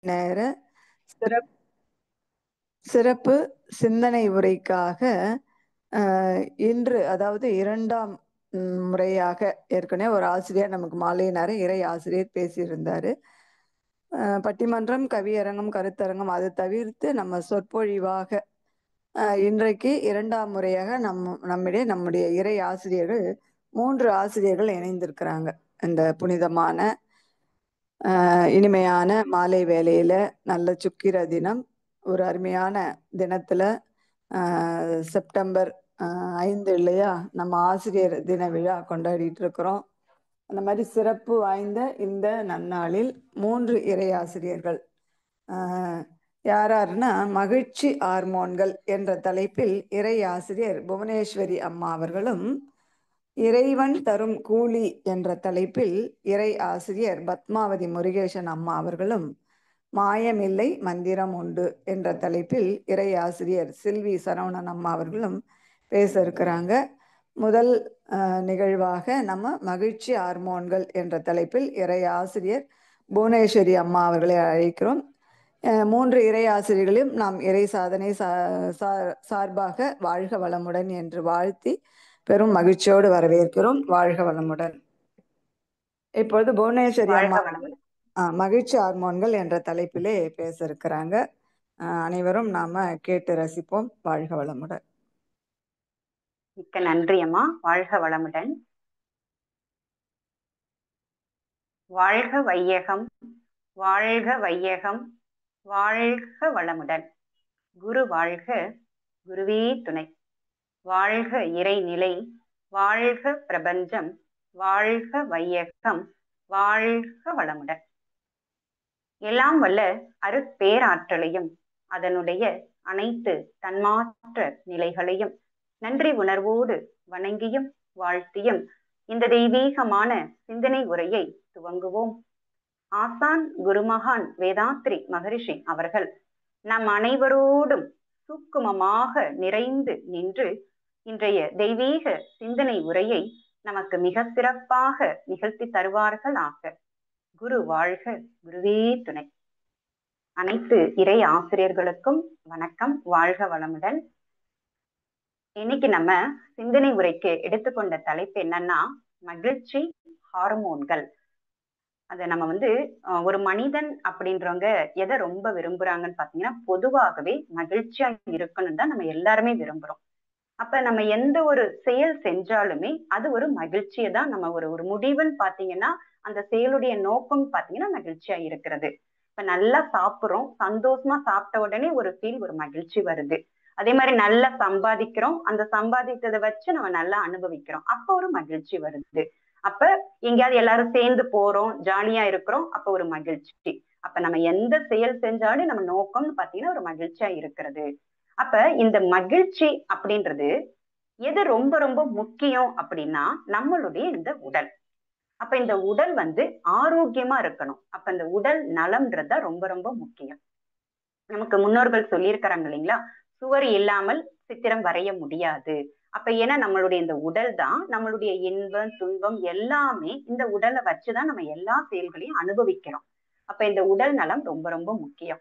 நேர சிறப்பு சிறப்பு சிந்தனை உரைக்காக இன்று, அதாவது இரண்டாம் முறையாக, ஏற்கனவே ஒரு ஆசிரியர் நமக்கு மாலை நேரம் இறை ஆசிரியர் பேசியிருந்தாரு. பட்டிமன்றம், கவியரங்கம், கருத்தரங்கம் அது தவிர்த்து நம்ம சொற்பொழிவாக இன்றைக்கு இரண்டாம் முறையாக நம்முடைய இறை ஆசிரியர்கள் 3 ஆசிரியர்கள் இணைந்திருக்கிறாங்க. இந்த புனிதமான இனிமையான மாலை வேளையில, நல்ல சுக்கிர தினம், ஒரு அருமையான தினத்துல, செப்டம்பர் 5 இல்லையா, நம்ம ஆசிரியர் தின விழா கொண்டாடிட்டு இருக்கிறோம். அந்த மாதிரி சிறப்பு வாய்ந்த இந்த நன்னாளில் 3 இறை ஆசிரியர்கள் யாராருன்னா, மகிழ்ச்சி ஹார்மோன்கள் என்ற தலைப்பில் இறை ஆசிரியர் புவனேஸ்வரி அம்மா அவர்களும், இறைவன் தரும் கூலி என்ற தலைப்பில் இறை ஆசிரியர் பத்மாவதி முருகேசன் அம்மா அவர்களும், மாயமில்லை மந்திரம் உண்டு என்ற தலைப்பில் இறை ஆசிரியர் செல்வி சரவணன் அம்மா அவர்களும் பேச இருக்கிறாங்க. முதல் நிகழ்வாக நம்ம மகிழ்ச்சி ஹார்மோன்கள் என்ற தலைப்பில் இறை ஆசிரியர் புவனேஸ்வரி அம்மா அவர்களை அழைக்கிறோம். 3 இறை ஆசிரியர்களையும் நாம் இறை சாதனை சார்பாக வாழ்க வளமுடன் என்று வாழ்த்தி பெரும் மகிழ்ச்சியோடு வரவேற்கிறோம். வாழ்க வளமுடன். இப்பொழுது புவனேஸ்வரி அம்மா மகிழ்ச்சி ஹார்மோன்கள் என்ற தலைப்பிலே பேச இருக்கிறாங்க. அனைவரும் நாம கேட்டு ரசிப்போம். வாழ்க வளமுடன். மிக்க நன்றி அம்மா. வாழ்க வளமுடன். வாழ்க வையகம், வாழ்க வையகம், வாழ்க வளமுடன். குரு வாழ்க, குருவே துணை. வாழ்க இறைநிலை, வாழ்க பிரபஞ்சம், வாழ்க வையகம், வாழ்க வளமுடன். எல்லாம் வல்ல அருட்பேராற்றலையும் அதனுடைய அனைத்து தன்மாற்ற நிலைகளையும் நன்றி உணர்வோடு வணங்கியும் வாழ்த்தியும் இந்த தெய்வீகமான சிந்தனை உரையை துவங்குவோம். ஆசான் குருமகான் வேதாத்ரி மகரிஷி அவர்கள் நம் அனைவரோடும் சூக்குமமாக நிறைந்து நின்று இன்றைய தெய்வீக சிந்தனை உரையை நமக்கு மிக சிறப்பாக நிகழ்த்தி தருவார்கள் ஆக. குரு வாழ்க, குருவே துணை. அனைத்து இறை ஆசிரியர்களுக்கும் வணக்கம். வாழ்க வளமுடன். இன்னைக்கு நம்ம சிந்தனை உரைக்கு எடுத்துக்கொண்ட தலைப்பு என்னன்னா, மகிழ்ச்சி ஹார்மோன்கள். அதை நம்ம ஒரு மனிதன் அப்படின்றவங்க எதை ரொம்ப விரும்புறாங்கன்னு பாத்தீங்கன்னா, பொதுவாகவே மகிழ்ச்சியா இருக்கணும் தான் நம்ம எல்லாருமே விரும்புறோம். அப்ப நம்ம எந்த ஒரு செயல் செஞ்சாலுமே அது ஒரு மகிழ்ச்சியை தான் நம்ம ஒரு முடிவுன்னு பாத்தீங்கன்னா, அந்த செயலுடைய நோக்கம் பாத்தீங்கன்னா மகிழ்ச்சியா இருக்கிறது. இப்ப நல்லா சாப்பிடுறோம், சந்தோஷமா சாப்பிட்ட உடனே ஒரு ஃபீல், ஒரு மகிழ்ச்சி வருது. அதே மாதிரி நல்லா சம்பாதிக்கிறோம், அந்த சம்பாதித்ததை வச்சு நம்ம நல்லா அனுபவிக்கிறோம், அப்ப ஒரு மகிழ்ச்சி வருது. அப்ப எங்கேயாவது எல்லாரும் சேர்ந்து போறோம், ஜாலியா இருக்கிறோம், அப்ப ஒரு மகிழ்ச்சி. அப்ப நம்ம எந்த செயல் செஞ்சாலும் நம்ம நோக்கம்னு பாத்தீங்கன்னா ஒரு மகிழ்ச்சியா இருக்கிறது. அப்ப இந்த மகிழ்ச்சி அப்படின்றது எது ரொம்ப ரொம்ப முக்கியம் அப்படின்னா, நம்மளுடைய இந்த உடல். அப்ப இந்த உடல் ஆரோக்கியமா இருக்கணும். அப்ப இந்த உடல் நலம்ன்றத ரொம்ப ரொம்ப முக்கியம். நமக்கு முன்னோர்கள் சொல்லியிருக்கிறாங்க இல்லைங்களா, சுவர் இல்லாமல் சித்திரம் வரைய முடியாது. அப்ப ஏன்னா நம்மளுடைய இந்த உடல் தான் நம்மளுடைய இன்பம் துன்பம் எல்லாமே இந்த உடலை வச்சுதான் நம்ம எல்லா செயல்களையும் அனுபவிக்கிறோம். அப்ப இந்த உடல் நலம் ரொம்ப ரொம்ப முக்கியம்.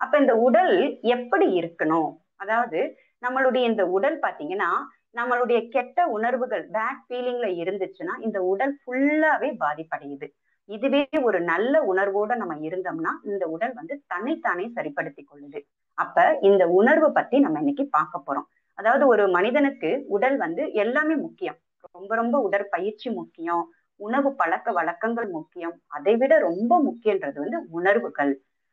அப்ப இந்த உடல் எப்படி இருக்கணும், அதாவது நம்மளுடைய இந்த உடல் பாத்தீங்கன்னா, நம்மளுடைய கெட்ட உணர்வுகள் பேட் ஃபீலிங்ல இருந்துச்சுன்னா இந்த உடல் ஃபுல்லாவே பாதிப்படையுது. இதுவே ஒரு நல்ல உணர்வோட நம்ம இருந்தோம்னா இந்த உடல் தன்னைத்தானே சரிப்படுத்தி கொள்ளுது. அப்ப இந்த உணர்வு பத்தி நம்ம இன்னைக்கு பார்க்க போறோம். அதாவது ஒரு மனிதனுக்கு உடல் எல்லாமே முக்கியம். ரொம்ப ரொம்ப உடற்பயிற்சி முக்கியம், உணவு பழக்க வழக்கங்கள் முக்கியம், அதை விட ரொம்ப முக்கியன்றது உணர்வுகள்.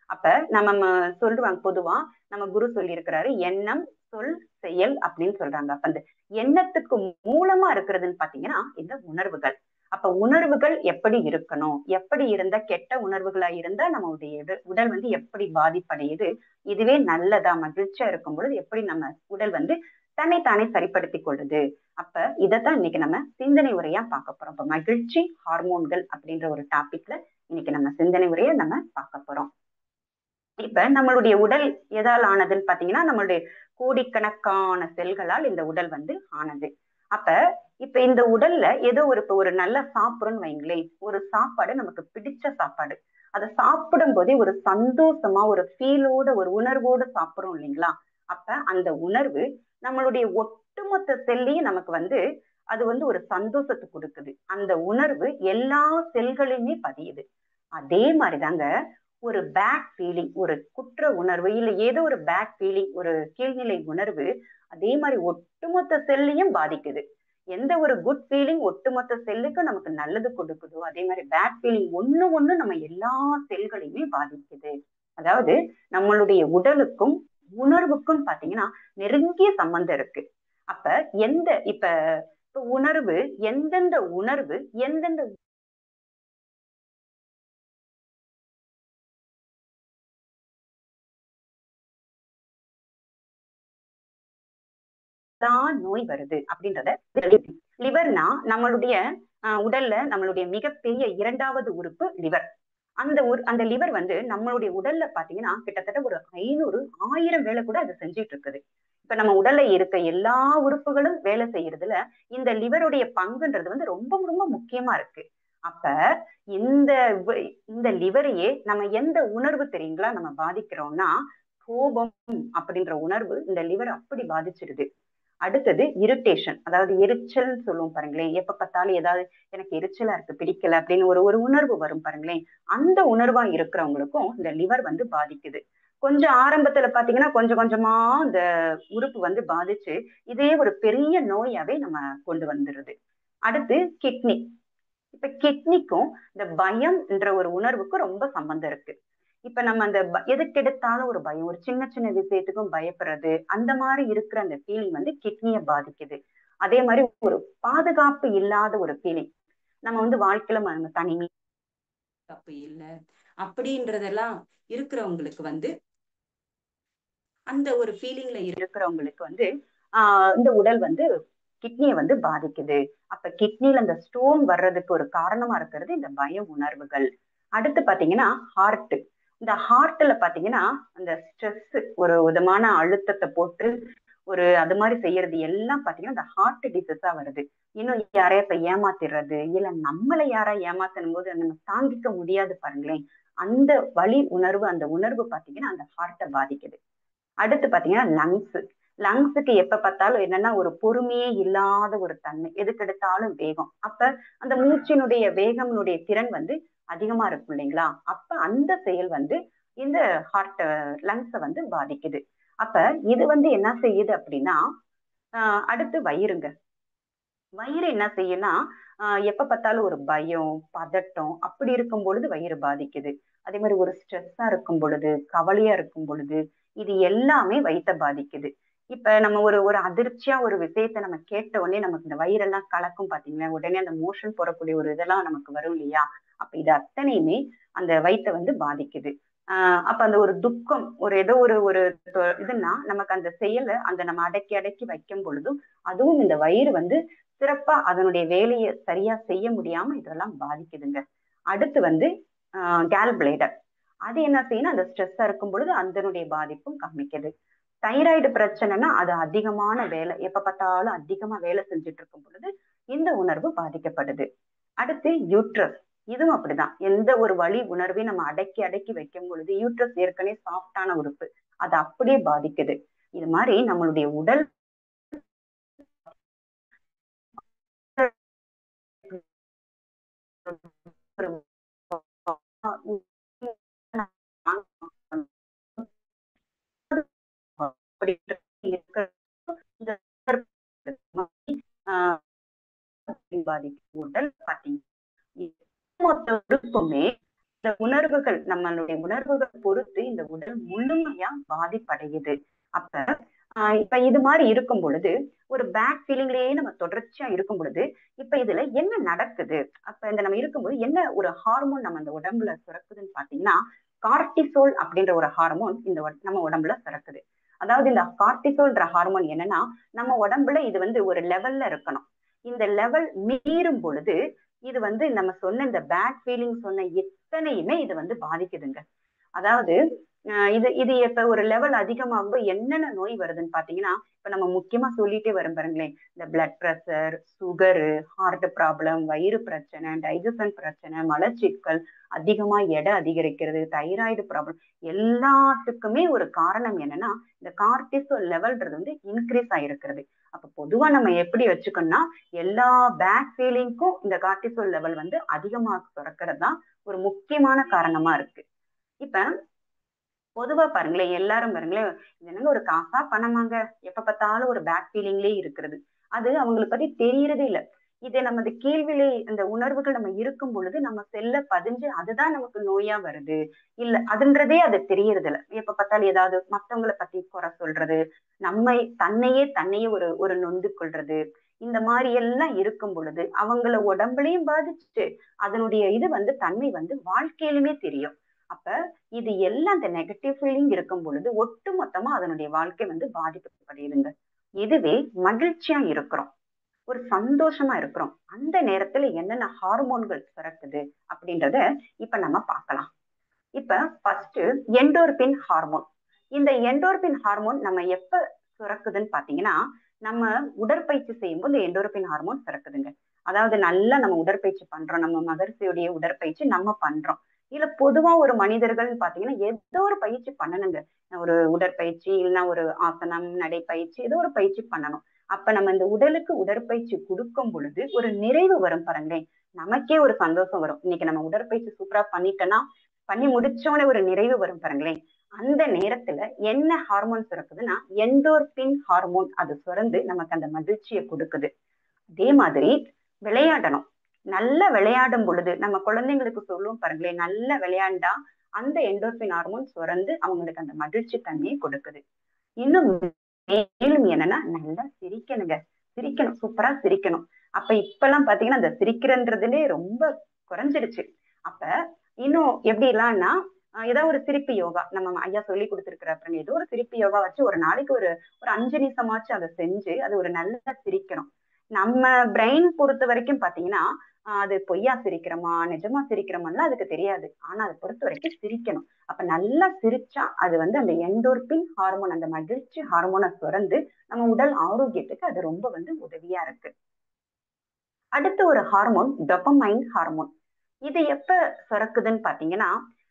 அப்ப நம்ம சொல்லுவாங்க, பொதுவா நம்ம குரு சொல்லியிருக்கிறாரு, எண்ணம் சொல் செயல் அப்படின்னு சொல்றாங்க. அப்ப அந்த எண்ணத்துக்கு மூலமா இருக்கிறதுன்னு பாத்தீங்கன்னா இந்த உணர்வுகள். அப்ப உணர்வுகள் எப்படி இருக்கணும், எப்படி இருந்தா, கெட்ட உணர்வுகளா இருந்தா நம்மளுடைய உடல் எப்படி பாதிப்படையுது, இதுவே நல்லதா மகிழ்ச்சியா இருக்கும் பொழுது எப்படி நம்ம உடல் தன்னைத்தானே சரிப்படுத்தி கொள்ளுது. அப்ப இதைத்தான் இன்னைக்கு நம்ம சிந்தனை உரையா பார்க்க போறோம். இப்ப மகிழ்ச்சி ஹார்மோன்கள் அப்படின்ற ஒரு டாபிக்ல இன்னைக்கு நம்ம சிந்தனை உரையை நம்ம பார்க்க போறோம். இப்ப நம்மளுடைய உடல் எதால் ஆனதுன்னு பாத்தீங்கன்னா, நம்மளுடைய கோடிக்கணக்கான செல்களால் இந்த உடல் ஆனது. அப்ப இப்ப இந்த உடல்ல ஏதோ ஒரு நல்ல சாப்பிடுறோம்னு வைங்களேன், ஒரு சாப்பாடு நமக்கு பிடிச்ச சாப்பாடு, அதை சாப்பிடும் போதே ஒரு சந்தோஷமா ஒரு ஃபீலோட ஒரு உணர்வோட சாப்பிடுறோம் இல்லைங்களா? அப்ப அந்த உணர்வு நம்மளுடைய ஒட்டுமொத்த செல்லையும் நமக்கு வந்து அது வந்து ஒரு சந்தோஷத்தை கொடுக்குது. அந்த உணர்வு எல்லா செல்களையுமே பதியுது. அதே மாதிரிதாங்க ஒரு பேட் ஃபீலிங், ஒரு குற்ற உணர்வு இல்ல ஏதோ ஒரு பேட் ஃபீலிங், ஒரு கீழ்நிலை உணர்வு அதே மாதிரி ஒட்டுமொத்த செல்லையும் பாதிக்குது. எந்த ஒரு குட் ஃபீலிங் ஒட்டுமொத்த செல்லுக்கும் நமக்கு நல்லது கொடுக்குதோ அதே மாதிரி பேட் ஃபீலிங் ஒண்ணு ஒண்ணு நம்ம எல்லா செல்களையுமே பாதிக்குது. அதாவது நம்மளுடைய உடலுக்கும் உணர்வுக்கும் பாத்தீங்கன்னா நெருங்கிய சம்பந்தம் இருக்கு. அப்ப இப்ப உணர்வு எந்தெந்த உணர்வு எந்தெந்த நோய் வருது அப்படின்றத லிவர்னா நம்மளுடைய உடல்ல நம்மளுடைய மிகப்பெரிய இரண்டாவது உறுப்பு லிவர். அந்த லிவர் வந்து நம்மளுடைய உடல்ல பாத்தீங்கன்னா கிட்டத்தட்ட ஒரு 500 1000 வேலை கூட அது செஞ்சுட்டு இருக்குது. இப்ப நம்ம உடல்ல இருக்க எல்லா உறுப்புகளும் வேலை செய்யறதுல இந்த லிவருடைய பங்குன்றது வந்து ரொம்ப ரொம்ப முக்கியமா இருக்கு. அப்ப இந்த இந்த லிவரையே நம்ம எந்த உணர்வு தெரியுங்களா நம்ம பாதிக்கிறோம்னா கோபம் அப்படின்ற உணர்வு இந்த லிவர் அப்படி பாதிச்சிருது. அடுத்தது இரிட்டேஷன், அதாவது எரிச்சல் சொல்லுவோம் பாருங்களேன். எப்ப பார்த்தாலும் ஏதாவது எனக்கு எரிச்சலா இருக்கு, பிடிக்கல அப்படின்னு ஒரு ஒரு உணர்வு வரும் பாருங்களேன். அந்த உணர்வா இருக்கிறவங்களுக்கும் இந்த லிவர் வந்து பாதிக்குது. கொஞ்சம் ஆரம்பத்துல பாத்தீங்கன்னா கொஞ்சம் கொஞ்சமா இந்த உறுப்பு வந்து பாதிச்சு இதே ஒரு பெரிய நோயாவே நம்ம கொண்டு வந்துருது. அடுத்து கிட்னி. இப்ப கிட்னிக்கும் இந்த பயம் என்ற ஒரு உணர்வுக்கும் ரொம்ப சம்பந்தம் இருக்கு. இப்ப நம்ம அந்த எதுக்கு எடுத்தாலும் ஒரு பயம், ஒரு சின்ன சின்ன விஷயத்துக்கும் பயப்படுறது, அந்த மாதிரி இருக்கிற அந்த ஃபீலிங் வந்து கிட்னியை பாதிக்குது. அதே மாதிரி ஒரு பாதுகாப்பு இல்லாத ஒரு ஃபீலிங், நம்ம வந்து வாழ்க்கையில நம்ம தனிமை தப்பு இல்ல அப்படின்றதெல்லாம் இருக்கிறவங்களுக்கு வந்து அந்த ஒரு ஃபீலிங்ல இருக்கிறவங்களுக்கு வந்து இந்த உடல் வந்து கிட்னியை வந்து பாதிக்குது. அப்ப கிட்னில இந்த ஸ்டோன் வர்றதுக்கு ஒரு காரணமா இருக்கிறது இந்த பய உணர்வுகள். அடுத்து பாத்தீங்கன்னா ஹார்ட். இந்த ஹார்ட்ல பாத்தீங்கன்னா அந்த ஸ்ட்ரெஸ் ஒரு விதமான அழுத்தத்தை போட்டு ஒரு அது மாதிரி செய்யறது எல்லாம் பாத்தீங்கன்னா இந்த ஹார்ட் டிசீஸா வருது. இன்னும் யாரையா இப்ப ஏமாத்திடுறது இல்ல நம்மளை யாரா ஏமாத்தணும் போது நம்ம தாங்கிக்க முடியாது பாருங்களேன். அந்த வலி உணர்வு அந்த உணர்வு பாத்தீங்கன்னா அந்த ஹார்ட்டை பாதிக்குது. அடுத்து பாத்தீங்கன்னா லங்ஸுக்கு எப்ப பார்த்தாலும் என்னன்னா ஒரு பொறுமையே இல்லாத ஒரு தன்மை, எதுக்கு எடுத்தாலும் வேகம். அப்ப அந்த மூச்சினுடைய வேகம்னுடைய திறன் வந்து அதிகமா இருக்கும் இல்லைங்களா? அப்ப அந்த செயல் வந்து இந்த லங்ஸை வந்து பாதிக்குது. அப்ப இது வந்து என்ன செய்யுது அப்படின்னா அடுத்து வயிறுங்க. வயிறு என்ன செய்யும்னா எப்ப பார்த்தாலும் ஒரு பயம் பதட்டம் அப்படி இருக்கும் பொழுது வயிறு பாதிக்குது. அதே மாதிரி ஒரு ஸ்ட்ரெஸ்ஸா இருக்கும் பொழுது கவலையா இருக்கும் பொழுது இது எல்லாமே வயித்தை பாதிக்குது. இப்ப நம்ம ஒரு ஒரு அதிர்ச்சியா ஒரு விஷயத்த நம்ம கேட்ட உடனே நமக்கு இந்த வயிறெல்லாம் கலக்கும் பாத்தீங்கன்னா உடனே அந்த மோஷன் போறக்கூடிய ஒரு இதெல்லாம் நமக்கு வரும் இல்லையா? அப்ப இது அத்தனையுமே அந்த வயித்தை வந்து பாதிக்குது. அப்ப அந்த ஒரு துக்கம் ஒரு ஏதோ ஒரு ஒரு இதுன்னா நமக்கு அந்த செயலை அந்த நம்ம அடக்கி அடக்கி வைக்கும் பொழுதும் அதுவும் இந்த வயிறு வந்து சிறப்பா அதனுடைய வேலையை சரியா செய்ய முடியாம இதெல்லாம் பாதிக்குதுங்க. அடுத்து வந்து கேல் பிளேடர். அது என்ன செய்யணும், அந்த ஸ்ட்ரெஸ்ஸா இருக்கும் பொழுது அதனுடைய பாதிப்பும் காமிக்குது. தைராய்டு பிரச்சனைனா அது அதிகமான வேலை, எப்ப பார்த்தாலும் அதிகமா வேலை செஞ்சுட்டு இருக்கும் பொழுது இந்த உணர்வு பாதிக்கப்படுது. அடுத்து யூட்ரஸ். இதுவும் அப்படிதான், எந்த ஒரு வலி உணர்வையும் நம்ம அடக்கி அடக்கி வைக்கும் பொழுது யூட்ரஸ் ஏற்கனவே சாஃப்டான உறுப்பு, அது அப்படியே பாதிக்குது. இது மாதிரி நம்மளுடைய உடல் பாதிக்கும் உடல் பாத்தீங்கன்னா இந்த உணர்வுகள் நம்மளுடைய உணர்வுகள் பொறுத்து இந்த உடல் முழுமையா பாதிப்படையுது. அப்ப இப்ப இது மாதிரி இருக்கும் பொழுது ஒரு பேட் ஃபீலிங்லயே நம்ம தொடர்ச்சியா இருக்கும் பொழுது இப்ப இதுல என்ன நடக்குது, அப்ப இந்த நம்ம இருக்கும்போது என்ன ஒரு ஹார்மோன் நம்ம இந்த உடம்புல சுரக்குதுன்னு பாத்தீங்கன்னா கார்டிசோல் அப்படின்ற ஒரு ஹார்மோன் இந்த நம்ம உடம்புல சுரக்குது. அதாவது இந்த கார்டிசோல்ன்ற ஹார்மோன் என்னன்னா நம்ம உடம்புல இது வந்து ஒரு லெவல்ல இருக்கணும். இந்த லெவல் மீறும் பொழுது இது வந்து நம்ம சொன்ன இந்த பேட் ஃபீலிங் சொன்ன எத்தனையுமே இது வந்து பாதிக்குதுங்க. அதாவது இது இது இப்ப ஒரு லெவல் அதிகமாகும்போது என்னென்ன நோய் வருதுன்னு பாத்தீங்கன்னா, இப்ப நம்ம முக்கியமா சொல்லிட்டே வரோம் பாருங்களேன். இந்த blood pressure, sugar, heart problem, வயிறு பிரச்சனை, டைஜஷன் பிரச்சனை, மலச்சிக்கல், அதிகமா எடை அதிகரிக்கிறது, தைராய்டு ப்ராப்ளம், எல்லாத்துக்குமே ஒரு காரணம் என்னன்னா இந்த கார்டிசோல் லெவல்ன்றது வந்து இன்க்ரீஸ் ஆயிருக்கிறது. அப்ப பொதுவா நம்ம எப்படி வச்சுக்கணும்னா, எல்லா பேக் ஃபீலிங்க்கும் இந்த கார்டிசோல் லெவல் வந்து அதிகமா சுரக்கிறது தான் ஒரு முக்கியமான காரணமா இருக்கு. இப்ப பொதுவா பாருங்களேன், எல்லாரும் பாருங்களேன், இது என்னங்க ஒரு காசா பணமாங்க, எப்ப பார்த்தாலும் ஒரு பேட் ஃபீலிங்லயே இருக்கிறது. அது அவங்களுக்கு பத்தி தெரியறதே இல்ல. இதே நம்ம இந்த கேள்வியிலே இந்த உணர்வுகள் நம்ம இருக்கும் பொழுது நம்ம செல்ல பதிஞ்சு அதுதான் நமக்கு நோயா வருது. இல்ல அதுன்றதே அது தெரியறது இல்ல. எப்ப பார்த்தாலும் ஏதாவது மத்தவங்கள பத்தி குறை சொல்றது, தன்னையே ஒரு ஒரு நொந்து கொள்றது. இந்த மாரி எல்லாம் இருக்கும் பொழுது அவங்கள உடம்புலயும் பாதிச்சுட்டு, அதனுடைய இது வந்து தன்மை வந்து வாழ்க்கையிலுமே தெரியும். அப்ப இது எல்லாம் அந்த நெகட்டிவ் ஃபீலிங் இருக்கும் பொழுது ஒட்டு மொத்தமா அதனுடைய வாழ்க்கை வந்து பாதிக்கப்படுதுங்க. இதுவே மகிழ்ச்சியா இருக்கிறோம், ஒரு சந்தோஷமா இருக்கிறோம், அந்த நேரத்துல என்னென்ன ஹார்மோன்கள் சுரக்குது அப்படின்றத இப்ப நம்ம பார்க்கலாம். இப்ப ஃபர்ஸ்ட் எண்டோர்பின் ஹார்மோன். இந்த எண்டோர்பின் ஹார்மோன் நம்ம எப்ப சுரக்குதுன்னு பாத்தீங்கன்னா, நம்ம உடற்பயிற்சி செய்யும்போது எண்டோர்பின் ஹார்மோன் சுரக்குதுங்க. அதாவது நல்லா நம்ம உடற்பயிற்சி பண்றோம், நம்ம மகரிஷியுடைய உடற்பயிற்சி நம்ம பண்றோம். இல்ல பொதுவா ஒரு மனிதர்கள்னு பாத்தீங்கன்னா ஏதோ ஒரு பயிற்சி பண்ணணுங்க. ஒரு உடற்பயிற்சி இல்லைன்னா ஒரு ஆசனம், நடைப்பயிற்சி, ஏதோ ஒரு பயிற்சி பண்ணணும். அப்ப நம்ம இந்த உடலுக்கு உடற்பயிற்சி கொடுக்கும் பொழுது ஒரு நிறைவு வரும் பாருங்களேன். நமக்கே ஒரு சந்தோஷம் வரும். இன்னைக்கு நம்ம உடற்பயிற்சி சூப்பரா பண்ணிட்டோம்னா, பண்ணி முடிச்சோட ஒரு நிறைவு வரும் பாருங்களேன். அந்த நேரத்துல என்ன ஹார்மோன் சுரக்குதுன்னா எண்டோர்பின் ஹார்மோன் அது சுரந்து நமக்கு அந்த மகிழ்ச்சியை கொடுக்குது. அதே மாதிரி விளையாடணும். நல்லா விளையாடும் பொழுது நம்ம குழந்தைங்களுக்கு சொல்லுவோம் பாருங்களேன், நல்லா விளையாண்டா அந்த எண்டோர்பின் ஹார்மோன் சுரந்து அவங்களுக்கு அந்த மகிழ்ச்சி தன்மையை கொடுக்குது. இன்னும் மேலும் என்னன்னா நல்லா சிரிக்கணுங்க. சிரிக்கணும், சூப்பரா சிரிக்கணும். அப்ப இப்ப எல்லாம் பாத்தீங்கன்னா அந்த சிரிக்கிறன்றதுலே ரொம்ப குறைஞ்சிடுச்சு. அப்ப இன்னும் எப்படி எல்லாம்னா ஏதாவது ஒரு சிரிப்பு யோகா நம்ம ஐயா சொல்லி கொடுத்திருக்கிறாரு. ஏதோ ஒரு சிரிப்பு யோகா வச்சு ஒரு நாளைக்கு ஒரு ஒரு 5 நிமிஷமாச்சும் அதை செஞ்சு அது ஒரு நல்லா சிரிக்கணும். நம்ம பிரெயின் பொறுத்த வரைக்கும் பாத்தீங்கன்னா அது பொய்யா சிரிக்கிறோமா நிஜமா சிரிக்கிறோமான்லாம் அதுக்கு தெரியாது. ஆனா அதை பொறுத்த வரைக்கும் சிரிக்கணும். அப்ப நல்லா சிரிச்சா அது வந்து அந்த எண்டோர்பின் ஹார்மோன், அந்த மகிழ்ச்சி ஹார்மோனை சுரந்து நம்ம உடல் ஆரோக்கியத்துக்கு அது ரொம்ப வந்து உதவியா இருக்கு. அடுத்து ஒரு ஹார்மோன் டொபமைன் ஹார்மோன். இது எப்ப சுரக்குதுன்னு பாத்தீங்கன்னா,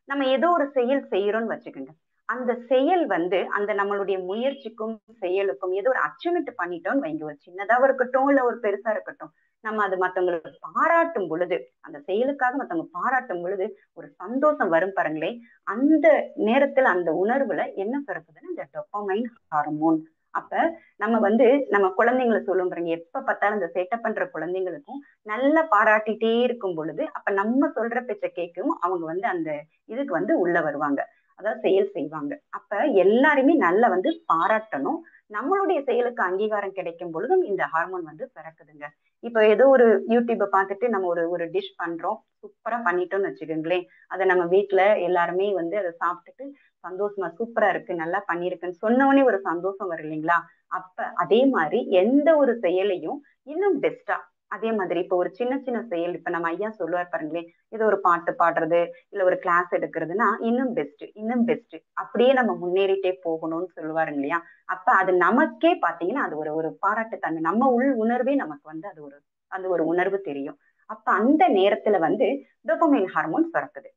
நம்ம ஏதோ ஒரு செயல் செய்யறோம்னு வச்சுக்கோங்க. அந்த செயல் வந்து அந்த நம்மளுடைய முயற்சிக்கும் செயலுக்கும் ஏதோ ஒரு அச்சீவ்மெண்ட் பண்ணிட்டோம்னு வைங்க, ஒரு சின்னதா இருக்கட்டும் இல்ல ஒரு பெருசா இருக்கட்டும், நம்ம அது மத்தவங்களுக்கு பாராட்டும் பொழுது, அந்த செயலுக்காக மத்தவங்க பாராட்டும் பொழுது ஒரு சந்தோஷம் வரும் பாருங்களேன். அந்த நேரத்துல அந்த உணர்வுல என்ன சுரக்குதுன்னா இந்த டொபமைன் ஹார்மோன். அப்ப நம்ம வந்து நம்ம குழந்தைங்களை சொல்லும் பாருங்க, எப்ப பார்த்தாலும் இந்த சேட்டை பண்ற குழந்தைங்களுக்கும் நல்லா பாராட்டிட்டே இருக்கும் பொழுது அப்ப நம்ம சொல்ற பேச்ச கேட்கவும் அவங்க வந்து அந்த இதுக்கு வந்து உள்ள வருவாங்க, அதாவது செயல் செய்வாங்க. அப்ப எல்லாருமே நல்லா வந்து பாராட்டணும். நம்மளுடைய செயலுக்கு அங்கீகாரம் கிடைக்கும் பொழுதும் இந்த ஹார்மோன் வந்து பிறக்குதுங்க. இப்ப ஏதோ ஒரு யூடியூப பார்த்துட்டு நம்ம ஒரு ஒரு டிஷ் பண்றோம், சூப்பரா பண்ணிட்டோம்னு வச்சுக்கோங்களேன். அதை நம்ம வீட்டுல எல்லாருமே வந்து அதை சாப்பிட்டுட்டு சந்தோஷமா சூப்பரா இருக்கு நல்லா பண்ணிருக்குன்னு சொன்னவொடனே ஒரு சந்தோஷம் வரும் இல்லைங்களா? அப்ப அதே மாதிரி எந்த ஒரு செயலையும் இன்னும் பெஸ்டா, அதே மாதிரி இப்ப ஒரு சின்ன சின்ன செயல் இப்ப நம்ம ஐயா சொல்லுவார் பாருங்களேன், ஏதோ ஒரு பாட்டு பாடுறது இல்ல ஒரு கிளாஸ் எடுக்கிறதுனா இன்னும் பெஸ்ட் இன்னும் பெஸ்ட், அப்படியே நம்ம முன்னேறிட்டே போகணும்னு சொல்லுவாரு இல்லையா? அப்ப அது நமக்கே பாத்தீங்கன்னா அது ஒரு ஒரு பாராட்டு தன்மை, நம்ம உள் உணர்வே நமக்கு வந்து அது ஒரு அந்த ஒரு உணர்வு தெரியும். அப்ப அந்த நேரத்துல வந்து டோபமைன் ஹார்மோன் சுரக்குது.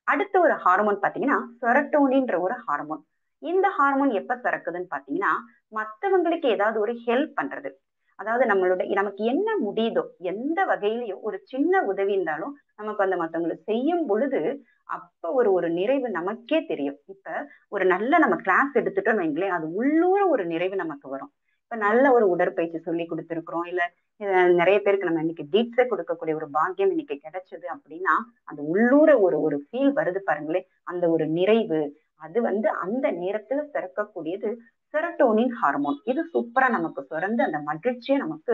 அடுத்த ஒரு ஹார்மோன் பாத்தீங்கன்னா செரட்டோனின்ற ஒரு ஹார்மோன். இந்த ஹார்மோன் எப்ப சுரக்குதுன்னு பாத்தீங்கன்னா, மத்தவங்களுக்கு ஏதாவது ஒரு ஹெல்ப் பண்றது, அதாவது நமக்கு என்ன முடியுதோ எந்த வகையிலயும் ஒரு சின்ன உதவி இருந்தாலும் நமக்கு அந்த மத்தவங்களுக்கு செய்யும் பொழுது அப்ப ஒரு ஒரு நிறைவு நமக்கே தெரியும். இப்ப ஒரு நல்ல நம்ம கிளாஸ் எடுத்துட்டோம்னு வைங்களேன், அது உள்ளூர ஒரு நிறைவு நமக்கு வரும். இப்ப நல்ல ஒரு உடற்பயிற்சி சொல்லி கொடுத்திருக்கிறோம், இல்ல நிறைய பேருக்கு நம்ம இன்னைக்கு தீட்சை கொடுக்கக்கூடிய ஒரு பாக்கியம் இன்னைக்கு கிடைச்சது அப்படின்னா, அந்த உள்ளூர ஒரு ஒரு ஃபீல் வருது பாருங்களேன், அந்த ஒரு நிறைவு, அது வந்து அந்த நேரத்துல சுரக்கக்கூடியது செரட்டோனின் ஹார்மோன். இது சூப்பரா நமக்கு சுரந்து அந்த மகிழ்ச்சியை நமக்கு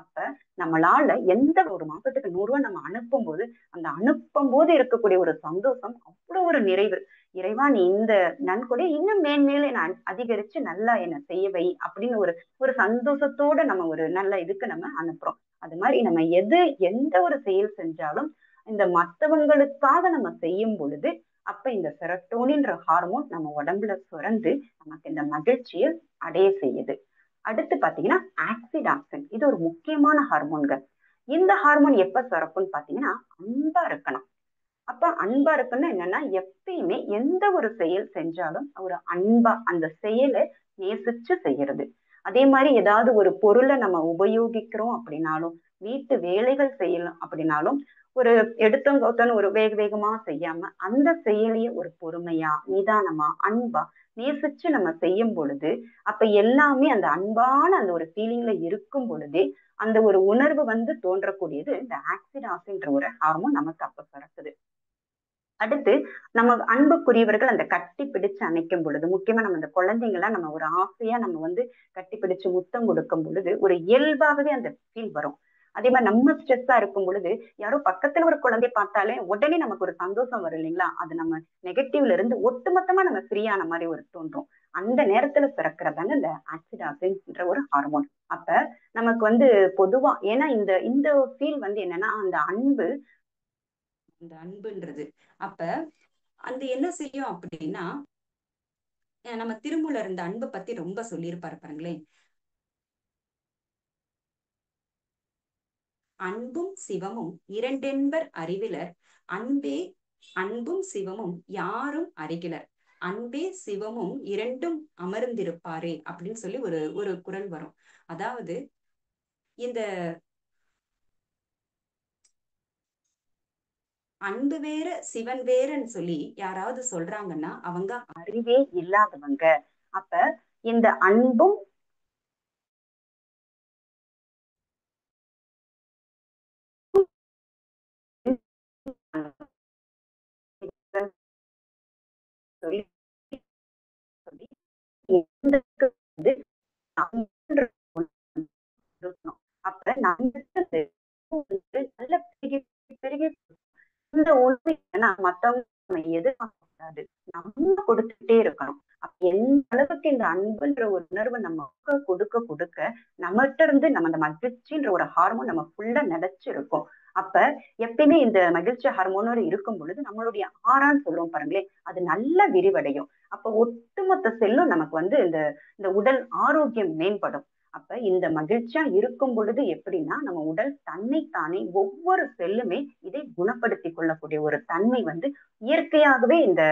அப்ப நம்மளால எந்த ஒரு மாசத்துக்கு 100 ரூபாய் நம்ம அனுப்பும் போது அந்த அனுப்பும் போது இருக்கக்கூடிய ஒரு சந்தோஷம் அவ்வளவு ஒரு நிறைவு. இறைவா நீ இந்த நன்கொடை இன்னும் மேன்மேலும் என்ன அதிகரிச்சு நல்லா என்ன செய்ய வை அப்படின்னு ஒரு சந்தோஷத்தோட நம்ம ஒரு நல்ல இதுக்கு நம்ம அனுப்புறோம். அது மாதிரி நம்ம எந்த ஒரு செயல் செஞ்சாலும் இந்த மத்தவங்களுக்காக நம்ம செய்யும் பொழுது அப்ப இந்த செரட்டோனின்ற ஹார்மோன் நம்ம உடம்புல சுரந்து நமக்கு இந்த மகிழ்ச்சியை அடைய செய்யுது. அடுத்து பாத்தீங்கன்னா ஆக்சிடாக்சின், இது ஒரு முக்கியமான ஹார்மோன்கள். இந்த ஹார்மோன் எப்ப சுரக்கும்னு பாத்தீங்கன்னா அன்பா இருக்கணும். அப்ப அன்பா இருக்குன்னா என்னன்னா எப்பயுமே எந்த ஒரு செயல் செஞ்சாலும் ஒரு அன்பா அந்த செயலை நேசிச்சு செய்யறது. அதே மாதிரி ஏதாவது ஒரு பொருளை நம்ம உபயோகிக்கிறோம் அப்படின்னாலும் வீட்டு வேலைகள் செய்யலாம் அப்படின்னாலும் ஒரு எடுத்தோன்னு ஒரு வேகமா செய்யாம அந்த செயலிய ஒரு பொறுமையா நிதானமா அன்பா நேசிச்சு நம்ம செய்யும் பொழுது அப்ப எல்லாமே அந்த அன்பான அந்த ஒரு ஃபீலிங்ல இருக்கும் பொழுதே அந்த ஒரு உணர்வு தோன்றக்கூடியது இந்த ஆக்சிடாசின்ற ஒரு ஹார்மோன் நமக்கு அப்ப சுரக்குது. அடுத்து நம்ம அன்புக்குரியவர்கள் அந்த கட்டி பிடிச்சு அணைக்கும் பொழுது, முக்கியமா நம்ம இந்த குழந்தைங்கலாம் நம்ம ஒரு ஆசையா நம்ம கட்டி பிடிச்சு முத்தம் கொடுக்கும் பொழுது ஒரு இயல்பாகவே அந்த ஃபீல் வரும். அதே மாதிரி நம்ம ஸ்ட்ரெஸ்ஸா இருக்கும் பொழுது யாரோ பக்கத்துல ஒரு குழந்தைய பார்த்தாலே உடனே நமக்கு ஒரு சந்தோஷம் வரும் இல்லைங்களா? அது நம்ம நெகட்டிவ்ல இருந்து ஒட்டுமொத்தமா நம்ம ஃப்ரீயான மாதிரி ஒரு தோன்றும். அந்த நேரத்துல பிறக்கிறதாங்க இந்த ஆக்சிடாசின்ன்ற ஒரு ஹார்மோன். அப்ப நமக்கு பொதுவா ஏன்னா இந்த இந்த ஃபீல் என்னன்னா அந்த அன்புன்றது அப்ப அந்த என்ன செய்யும் அப்படின்னா, நம்ம திருமூலர் இந்த அன்பை பத்தி ரொம்ப சொல்லியிருப்பாரு பாருங்களேன். அன்பும் சிவமும் இரண்டென்பர் அறிவிலர், அன்பே அன்பும் சிவமும் யாரும் அறிகிலர், அன்பே சிவமும் இரண்டும் அமர்ந்திருப்பாரே அப்படின்னு சொல்லி ஒரு குறள் வரும். அதாவது இந்த அன்பு வேற சிவன் வேறன்னு சொல்லி யாராவது சொல்றாங்கன்னா அவங்க அறிவே இல்லாதவங்க. அப்ப இந்த அன்பும் அப்ப நல்ல பெருகி இந்த உணவு மத்தவங்க எதிர்பார்க்கக்கூடாது, நம்ம கொடுத்துட்டே இருக்கணும். அப்ப எந்த அளவுக்கு இந்த அன்புன்ற ஒரு உணர்வை நம்ம கொடுக்க கொடுக்க நம்மகிட்ட இருந்து நம்ம அந்த மகிழ்ச்சின்ற ஒரு ஹார்மோன் நம்ம ஃபுல்லா நிலைச்சிருக்கும். அப்ப எப்பயுமே இந்த மகிழ்ச்சி ஹார்மோனோட இருக்கும் பொழுது நம்மளுடைய ஆறான்னு சொல்லுவோம் பாருங்களேன், அது நல்ல விரிவடையும். அப்ப ஒட்டுமொத்த செல்லும் நமக்கு இந்த இந்த உடல் ஆரோக்கியம் மேம்படும். அப்ப இந்த மகிழ்ச்சியா இருக்கும் பொழுது எப்படின்னா நம்ம உடல் தன்னைத்தானே ஒவ்வொரு செல்லுமே இதை குணப்படுத்தி கொள்ளக்கூடிய ஒரு தன்மை இயற்கையாகவே இந்த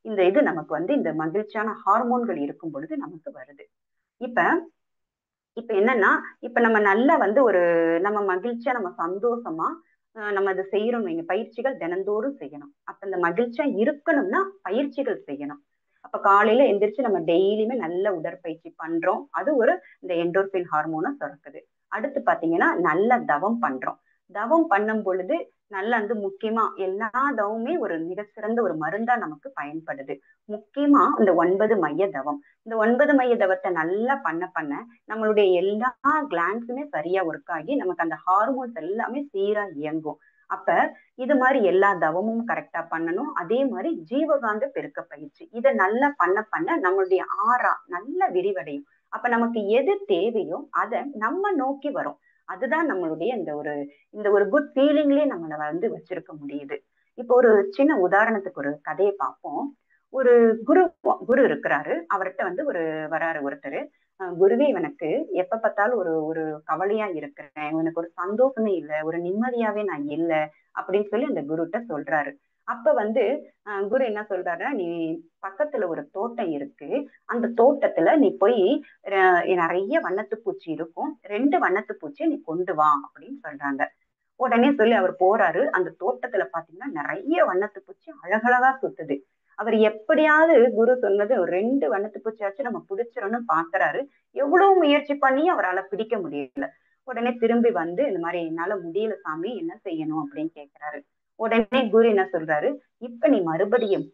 இந்த இது நமக்கு இந்த மகிழ்ச்சியான ஹார்மோன்கள் இருக்கும் பொழுது நமக்கு வருது. இப்ப இப்ப என்னன்னா இப்ப நம்ம நல்லா ஒரு நம்ம மகிழ்ச்சியா நம்ம சந்தோஷமா நம்ம அதை செய்யறோம். நீங்க பயிற்சிகள் தினந்தோறும் செய்யணும். அப்ப இந்த மகிழ்ச்சியா இருக்கணும்னா பயிற்சிகள் செய்யணும். அப்ப காலையில எந்திரிச்சு நம்ம டெய்லியுமே நல்ல உடற்பயிற்சி பண்றோம். அது இந்த எண்டோர்பின் ஹார்மோனை சுரக்குது. அடுத்து பாத்தீங்கன்னா நல்ல தவம் பண்றோம். தவம் பண்ணும் பொழுது நல்ல முக்கியமா எல்லா தவமுமே ஒரு மிகச்சிறந்த ஒரு மருந்தா நமக்கு பயன்படுது. முக்கியமா இந்த 9 மைய தவம். இந்த 9 மைய தவத்தை நல்லா பண்ண நம்மளுடைய எல்லா கிளான்ஸுமே சரியா ஒர்க் ஆகி நமக்கு அந்த ஹார்மோன்ஸ் எல்லாமே சீரா இயங்கும். அப்ப இது மாதிரி எல்லா தவமும் கரெக்டா பண்ணணும். அதே மாதிரி ஜீவகாந்த பெருக்க பயிற்சி இதை நல்லா பண்ண நம்மளுடைய ஆறா நல்ல விரிவடையும். அப்ப நமக்கு எது தேவையோ அதை நம்ம நோக்கி வரும். அதுதான் நம்மளுடைய இந்த ஒரு குட் ஃபீலிங்லயே நம்மளை வச்சிருக்க முடியுது. இப்போ ஒரு சின்ன உதாரணத்துக்கு ஒரு கதையை பார்ப்போம். ஒரு குரு இருக்கிறாரு. அவர்கிட்ட வராரு ஒருத்தர். குருவே, எனக்கு எப்ப பார்த்தாலும் ஒரு கவலையா இருக்கிறேன், எனக்கு ஒரு சந்தோஷமே இல்லை, ஒரு நிம்மதியாவே நான் இல்லை அப்படின்னு சொல்லி அந்த குருட்ட சொல்றாரு. அப்ப குரு என்ன சொல்றாருன்னா, நீ பக்கத்துல ஒரு தோட்டம் இருக்கு, அந்த தோட்டத்துல நீ போய் நிறைய வண்ணத்து பூச்சி இருக்கும், 2 வண்ணத்து பூச்சியை நீ கொண்டு வா அப்படின்னு சொல்றாங்க. உடனே சொல்லி அவர் போறாரு. அந்த தோட்டத்துல பாத்தீங்கன்னா நிறைய வண்ணத்து பூச்சி அழகழகா சுத்துது. அவர் எப்படியாவது குரு சொன்னது ஒரு 2 வண்ணத்து பூச்சியாச்சும் நம்ம பிடிச்சிடணும்னு பாக்குறாரு. எவ்வளவு முயற்சி பண்ணி அவரால் பிடிக்க முடியல. உடனே திரும்பி இந்த மாதிரி என்னால முடியல சாமி, என்ன செய்யணும் அப்படின்னு கேட்கிறாரு. உடனே குரு என்ன சொல்றாரு, இப்ப நீ மறுபடியும்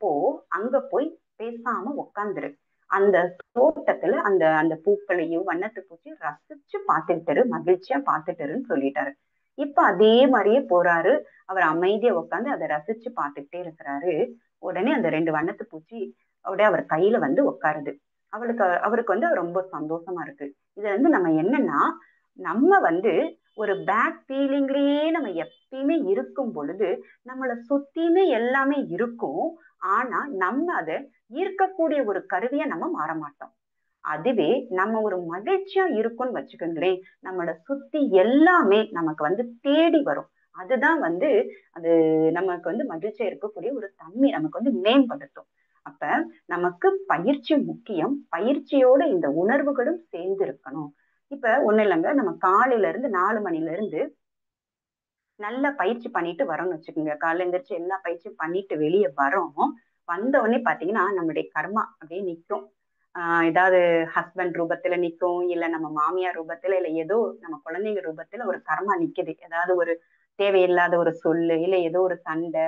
அங்க போய் பேசாம உட்காந்துரு. அந்த தோட்டத்துல அந்த அந்த பூக்களையும் வண்ணத்து பூச்சி ரசிச்சு பார்த்துட்டாரு, மகிழ்ச்சியா பார்த்துட்டாருன்னு சொல்லிட்டாரு. இப்ப அதே மாதிரியே போறாரு. அவர் அமைதியா உட்காந்து அதை ரசிச்சு பார்த்துக்கிட்டே இருக்கிறாரு. உடனே அந்த 2 வண்ணத்து பூச்சி அப்படியே அவர் கையில வந்து உட்காருது. அவருக்கு வந்து ரொம்ப சந்தோஷமா இருக்கு. இதுல இருந்து நம்ம என்னன்னா, நம்ம வந்து ஒரு பேட் ஃபீலிங்லயே நம்ம எப்பயுமே இருக்கும் பொழுது, நம்மள சுத்தியுமே எல்லாமே இருக்கும். ஆனா நம்ம அத ஈர்க்கக்கூடிய ஒரு கருவியா நம்ம மாற மாட்டோம். அதுவே நம்ம ஒரு மகிழ்ச்சியா இருக்கும்னு வச்சுக்கோங்களேன், நம்மள சுத்தி எல்லாமே நமக்கு வந்து தேடி வரும். அதுதான் வந்து அது நமக்கு வந்து மகிழ்ச்சியா இருக்கக்கூடிய ஒரு தன்மை நமக்கு வந்து மேம்படுத்தும். அப்ப நமக்கு பயிற்சி முக்கியம். பயிற்சியோட இந்த உணர்வுகளும் சேர்ந்து இருக்கணும். இப்ப ஒண்ணும் இல்லங்க. நம்ம காலையில இருந்து 4 மணில இருந்து நல்லா பயிற்சி பண்ணிட்டு வரோம்னு வச்சுக்கோங்க. காலைல எந்திரிச்சு எல்லா பயிற்சியும் பண்ணிட்டு வெளிய வரோம். வந்த உடனே பார்த்தீங்கன்னா, நம்முடைய கர்மா அப்படியே நிக்கும். ஏதாவது ஹஸ்பண்ட் ரூபத்துல நிக்கும். இல்ல நம்ம மாமியார் ரூபத்துல, இல்ல ஏதோ நம்ம குழந்தைங்க ரூபத்துல ஒரு கர்மா நிக்குது. ஏதாவது ஒரு தேவையில்லாத ஒரு சொல்லு, இல்ல ஏதோ ஒரு சண்டை,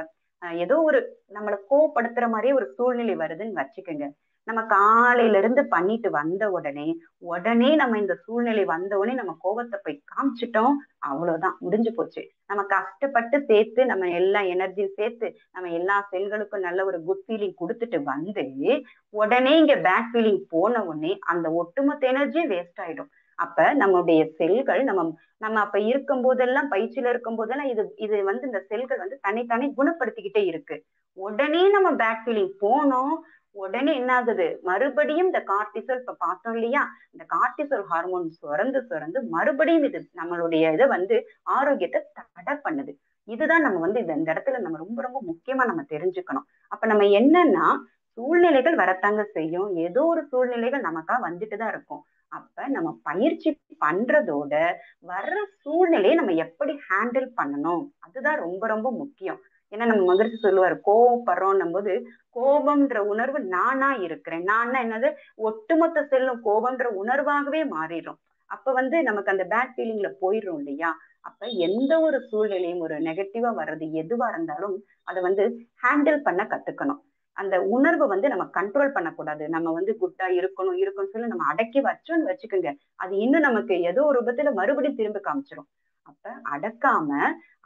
ஏதோ ஒரு நம்மள கோவப்படுத்துற மாரியே ஒரு சூழ்நிலை வருதுன்னு வச்சுக்கோங்க. நம்ம காலையில இருந்து பண்ணிட்டு வந்த உடனே, உடனே நம்ம இந்த சூழ்நிலை வந்த உடனே நம்ம கோவத்த போய் காமிச்சுட்டோம். அவ்வளவுதான் முடிஞ்சு போச்சு. நம்ம கஷ்டப்பட்டு சேர்த்து நம்ம எல்லா எனர்ஜியும் சேர்த்து நம்ம எல்லா செல்களுக்கும் நல்ல ஒரு குட் ஃபீலிங் குடுத்துட்டு வந்து, உடனே இங்க பேட் ஃபீலிங் போன உடனே அந்த ஒட்டுமொத்த எனர்ஜியும் வேஸ்ட் ஆயிடும். அப்ப நம்முடைய செல்கள் நம்ம நம்ம அப்ப இருக்கும் போதெல்லாம் பயிற்சியில இருக்கும் போதெல்லாம் இது இது வந்து இந்த செல்கள் வந்து தன்னைத்தானே குணப்படுத்திக்கிட்டே இருக்கு. உடனே நம்ம பேட் ஃபீலிங் போனோம். உடனே என்ன ஆகுது? மறுபடியும் இந்த கார்டிசோல் இப்ப பார்த்தோம் இல்லையா? இந்த கார்டிசோல் ஹார்மோன் சுரந்து சுரந்து மறுபடியும் இது நம்மளுடைய இத வந்து ஆரோக்கியத்த தடை பண்ணுது. இதுதான் நம்ம வந்து இந்த இடத்துல நம்ம ரொம்ப ரொம்ப முக்கியமா நம்ம தெரிஞ்சுக்கணும். அப்ப நம்ம என்னன்னா, சூழ்நிலைகள் வரத்தாங்க செய்யும். ஏதோ ஒரு சூழ்நிலைகள் நமக்கா வந்துட்டு தான் இருக்கும். அப்ப நம்ம பயிற்சி பண்றதோட வர்ற சூழ்நிலையை நம்ம எப்படி ஹேண்டில் பண்ணணும்? அதுதான் ரொம்ப ரொம்ப முக்கியம். ஏன்னா நம்ம மகிழ்ச்சி சொல்லுவாரு, கோவப்படுறோம்னும் போது கோபம்ன்ற உணர்வு நானா இருக்கிறேன். நான்னா என்னது? ஒட்டுமொத்த செல்லும் கோபம்ன்ற உணர்வாகவே மாறிடும். அப்ப வந்து நமக்கு அந்த பேட் ஃபீலிங்ல போயிரும் இல்லையா? அப்ப எந்த ஒரு சூழ்நிலையும் ஒரு நெகட்டிவா வர்றது எதுவா இருந்தாலும் அத வந்து ஹேண்டில் பண்ண கத்துக்கணும். அந்த உணர்வ வந்து நம்ம கண்ட்ரோல் பண்ணக்கூடாது. நம்ம வந்து குட்டா இருக்கணும் இருக்கணும்னு சொல்லி நம்ம அடக்கி வச்சோம்னு வச்சுக்கோங்க. அது இன்னும் நமக்கு ஏதோ ஒரு விதத்துல மறுபடியும் திரும்ப காமிச்சிரும். அப்ப அடக்காம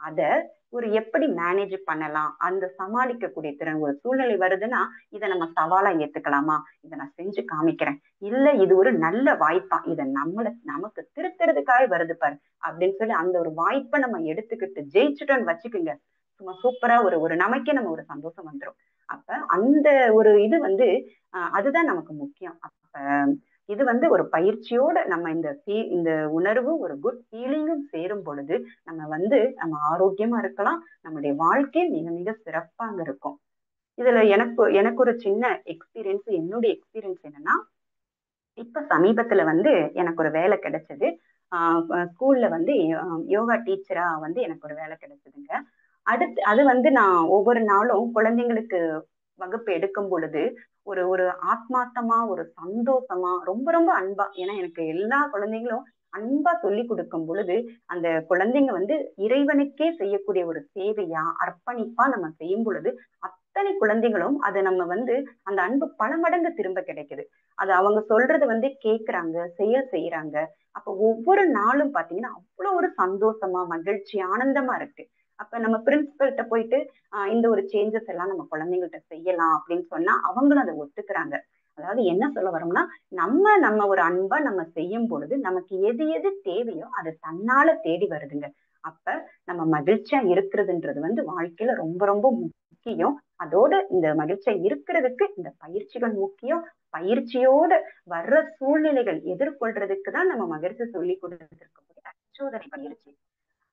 அத ஒரு எப்படி மேனேஜ் பண்ணலாம்? அந்த சமாளிக்கக்கூடிய திறன் ஒரு சூழ்நிலை வருதுன்னா, இத நம்ம சவாலா ஏத்துக்கலாமா? இத நான் செஞ்சு காமிக்கிறேன். இல்ல இது ஒரு நல்ல வாய்ப்பா? இத நமக்கு திருத்துறதுக்காக வருது பாரு. அப்படின்னு சொல்லி அந்த ஒரு வாய்ப்ப நம்ம எடுத்துக்கிட்டு ஜெயிச்சுட்டோம்னு வச்சுக்கோங்க. சும்மா சூப்பரா ஒரு ஒரு நமக்கே நம்ம ஒரு சந்தோஷம் வந்துரும். அப்ப அந்த ஒரு இது வந்து அதுதான் நமக்கு முக்கியம். அப்ப இது வந்து ஒரு பயிற்சியோட நம்ம இந்த உணர்வு ஒரு குட் ஃபீலிங்கும் சேரும் பொழுது, நம்ம வந்து நம்ம ஆரோக்கியமா இருக்கலாம். நம்முடைய வாழ்க்கை மிக மிக சிறப்பாங்க இருக்கும். இதுல எனக்கு எனக்கு ஒரு சின்ன என்னுடைய எக்ஸ்பீரியன்ஸ் என்னன்னா, இப்ப சமீபத்துல வந்து எனக்கு ஒரு வேலை கிடைச்சது. ஆ ஸ்கூல்ல வந்து யோகா டீச்சரா வந்து எனக்கு ஒரு வேலை கிடைச்சதுங்க. அது வந்து நான் ஒவ்வொரு நாளும் குழந்தைங்களுக்கு வகுப்பு எடுக்கும் பொழுது, ஒரு ஒரு ஆத்மார்த்தமா, ஒரு சந்தோஷமா, ரொம்ப ரொம்ப அன்பா ஏன்னா எனக்கு எல்லா குழந்தைங்களும் அன்பா சொல்லிக் கொடுக்கும் பொழுது, அந்த குழந்தைங்க வந்து இறைவனுக்கே செய்யக்கூடிய ஒரு சேவையா, அர்ப்பணிப்பா நம்ம செய்யும் பொழுது, அத்தனை குழந்தைகளும் அத நம்ம வந்து அந்த அன்பு பல மடங்கு திரும்ப கிடைக்குது. அது அவங்க சொல்றத வந்து கேட்கறாங்க, செயல் செய்யறாங்க. அப்ப ஒவ்வொரு நாளும் பார்த்தீங்கன்னா, அவ்வளோ ஒரு சந்தோஷமா, மகிழ்ச்சி, ஆனந்தமா இருக்கு. அப்ப நம்ம பிரின்சிபல்ட்ட போயிட்டு இந்த ஒரு சேஞ்சஸ் எல்லாம் நம்ம குழந்தைங்கள்ட்ட செய்யலாம் அப்படின்னு சொன்னா அவங்களும் அதை ஒத்துக்கிறாங்க. அதாவது என்ன சொல்ல வரோம்னா, நம்ம ஒரு அன்பா நம்ம செய்யும் பொழுது நமக்கு எது எது தேவையோ அது தன்னால தேடி வருதுங்க. அப்ப நம்ம மகிழ்ச்சியா இருக்கிறதுன்றது வந்து வாழ்க்கையில ரொம்ப ரொம்ப முக்கியம். அதோட இந்த மகிழ்ச்சியா இருக்கிறதுக்கு இந்த பயிற்சிகள் முக்கியம். பயிற்சியோட வர்ற சூழ்நிலைகள் எதிர்கொள்றதுக்கு தான் நம்ம மகிழ்ச்சி சொல்லி கொடுத்துருக்கக்கூடிய அச்சோதனை பயிற்சி.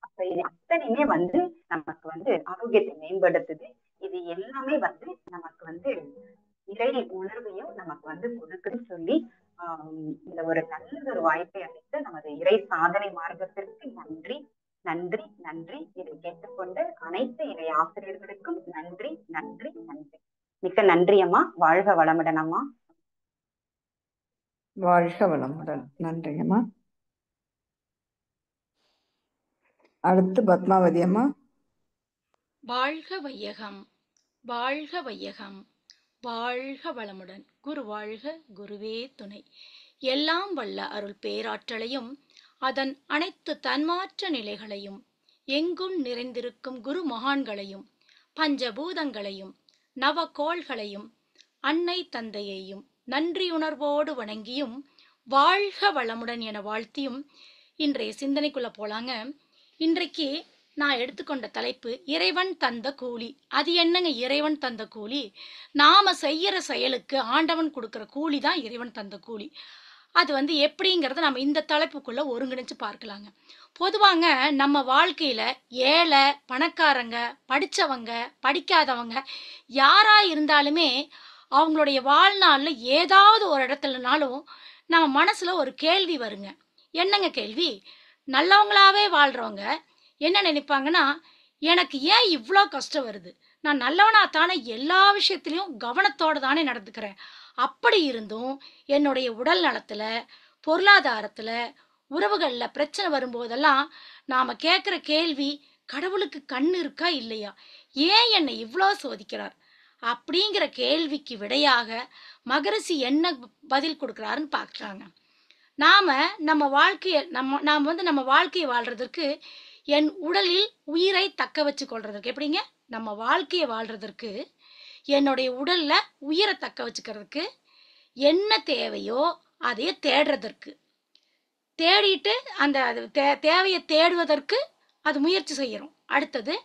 அப்ப இது அத்தனையுமே வந்து நமக்கு வந்து ஆரோக்கியத்தை மேம்படுத்துது. இது எல்லாமே வந்து நமக்கு வந்து இறை உணர்வையும் நமக்கு வந்து கொடுக்குதுன்னு சொல்லி இந்த ஒரு நல்ல ஒரு வாய்ப்பை அளித்து நமது இறை சாதனை மார்க்கத்திற்கு நன்றி, நன்றி, நன்றி. இதை கேட்டுக்கொண்ட அனைத்து இறை ஆசிரியர்களுக்கும் நன்றி, நன்றி, நன்றி. மிக்க நன்றி அம்மா. வாழ்க வளமுடன் அம்மா. வாழ்க வளமுடன். நன்றிங்கம்மா. அடுத்து பத்மாவதி அம்மா. வாழ்க வையகம், வாழ்க வையகம், வாழ்க வளமுடன். குரு வாழ்க, குருவே துணை. எல்லாம் வல்ல அருள் பேராற்றலையும் அதன் அனைத்து தன்மாற்ற நிலைகளையும் எங்கும் நிறைந்திருக்கும் குரு மகான்களையும் பஞ்சபூதங்களையும் நவகோள்களையும் அன்னை தந்தையையும் நன்றியுணர்வோடு வணங்கியும் வாழ்க வளமுடன் என வாழ்த்தியும் இன்றைய சிந்தனைக்குள்ள போலாங்க. இன்றைக்கு நான் எடுத்துக்கொண்ட தலைப்பு இறைவன் தந்த கூலி. அது என்னங்க இறைவன் தந்த கூலி? நாம செய்யற செயலுக்கு ஆண்டவன் கொடுக்கிற கூலி தான் இறைவன் தந்த கூலி. அது எப்படிங்கிறத நம்ம இந்த தலைப்புக்குள்ள ஒருங்கிணைச்சு பார்க்கலாங்க. பொதுவாங்க நம்ம வாழ்க்கையில ஏழை பணக்காரங்க, படிச்சவங்க படிக்காதவங்க யாரா இருந்தாலுமே அவங்களுடைய வாழ்நாள்ல ஏதாவது ஒரு இடத்துலனாலும் நம்ம மனசுல ஒரு கேள்வி வருங்க. என்னங்க கேள்வி? நல்லவங்களாவே வாழ்றவங்க என்ன நினைப்பாங்கன்னா, எனக்கு ஏன் இவ்வளோ கஷ்டம் வருது? நான் நல்லவனா தானே எல்லா விஷயத்திலையும் கவனத்தோட தானே நடந்துக்கிறேன். அப்படி இருந்தும் என்னுடைய உடல் நலத்துல, பொருளாதாரத்துல, உறவுகள்ல பிரச்சனை வரும்போதெல்லாம் நாம கேட்குற கேள்வி, கடவுளுக்கு கண் இருக்கா இல்லையா? ஏன் என்னை இவ்வளோ சோதிக்கிறார்? அப்படிங்கிற கேள்விக்கு விடையாக மகரிஷி என்ன பதில் கொடுக்குறாருன்னு பார்க்குறாங்க. நம்ம வாழ்க்கையை நம்ம வாழ்க்கையை வாழ்றதற்கு என் உடலில் உயிரை தக்க வச்சு கொள்றதுக்கு எப்படிங்க? நம்ம வாழ்க்கையை வாழ்றதற்கு என்னுடைய உடல்ல உயிரை தக்க வச்சுக்கிறதுக்கு என்ன தேவையோ அதையே தேடுறதற்கு, தேடிட்டு அந்த தேவையை தேடுவதற்கு அது முயற்சி செய்யறோம். அடுத்தது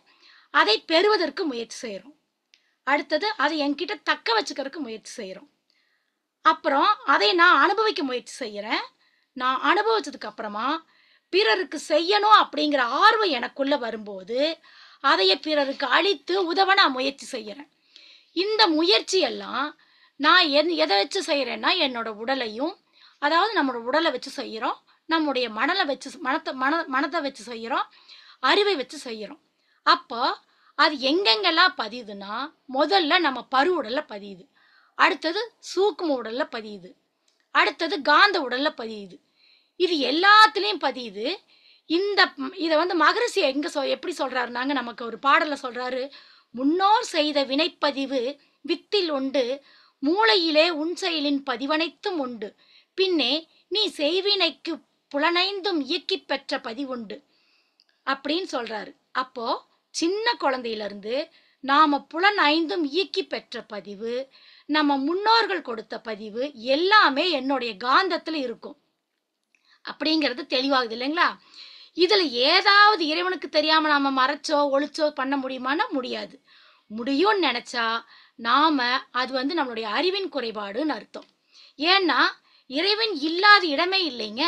அதை பெறுவதற்கு முயற்சி செய்யறோம். அடுத்தது அதை என்கிட்ட தக்க வச்சுக்கிறதுக்கு முயற்சி செய்யறோம். அப்புறம் அதை நான் அனுபவிக்க முயற்சி செய்யறேன். நான் அனுபவிச்சதுக்கு அப்புறமா பிறருக்கு செய்யணும் அப்படிங்கிற ஆர்வம் எனக்குள்ள வரும்போது அதைய பிறருக்கு அளித்து உதவ நான் முயற்சி செய்யறேன். இந்த முயற்சி எல்லாம் நான் எதை வச்சு செய்யறேன்னா, என்னோட உடலையும், அதாவது நம்மளோட உடலை வச்சு செய்யறோம், நம்முடைய மனதை வச்சு செய்யறோம், அறிவை வச்சு செய்யறோம். அப்போ அது எங்கெங்கெல்லாம் பதியுதுன்னா, முதல்ல நம்ம பரு உடல்ல பதியுது, அடுத்தது சூக்கும உடல்ல பதியுது, அடுத்தது காந்த உடல்ல பதியுது. இது எல்லாத்துலேயும் பதியுது. இதை மகரிஷி எப்படி சொல்றாருனாங்க, நமக்கு ஒரு பாடல்ல சொல்றாரு, முன்னோர் செய்த வினைப்பதிவு வித்தில் உண்டு, மூளையிலே உன் செயலின் பதிவனைத்தும் உண்டு, பின்னே நீ செய்வினைக்கு புலனைந்தும் இயக்கி பெற்ற பதிவுண்டு அப்படின்னு சொல்றாரு. அப்போ சின்ன குழந்தையில இருந்து நாம புலனைந்தும் இயக்கி பெற்ற பதிவு, நம்ம முன்னோர்கள் கொடுத்த பதிவு எல்லாமே என்னுடைய காந்தத்துல இருக்கும் அப்படிங்கிறது தெளிவாகுது இல்லைங்களா? இதுல ஏதாவது இறைவனுக்கு தெரியாம நாம மறைச்சோ ஒளிச்சோ பண்ண முடியுமானா முடியாது. முடியும்னு நினைச்சா அது நம்மளுடைய அறிவின் குறைபாடுன்னு அர்த்தம். ஏன்னா இறைவன் இல்லாத இடமே இல்லைங்க.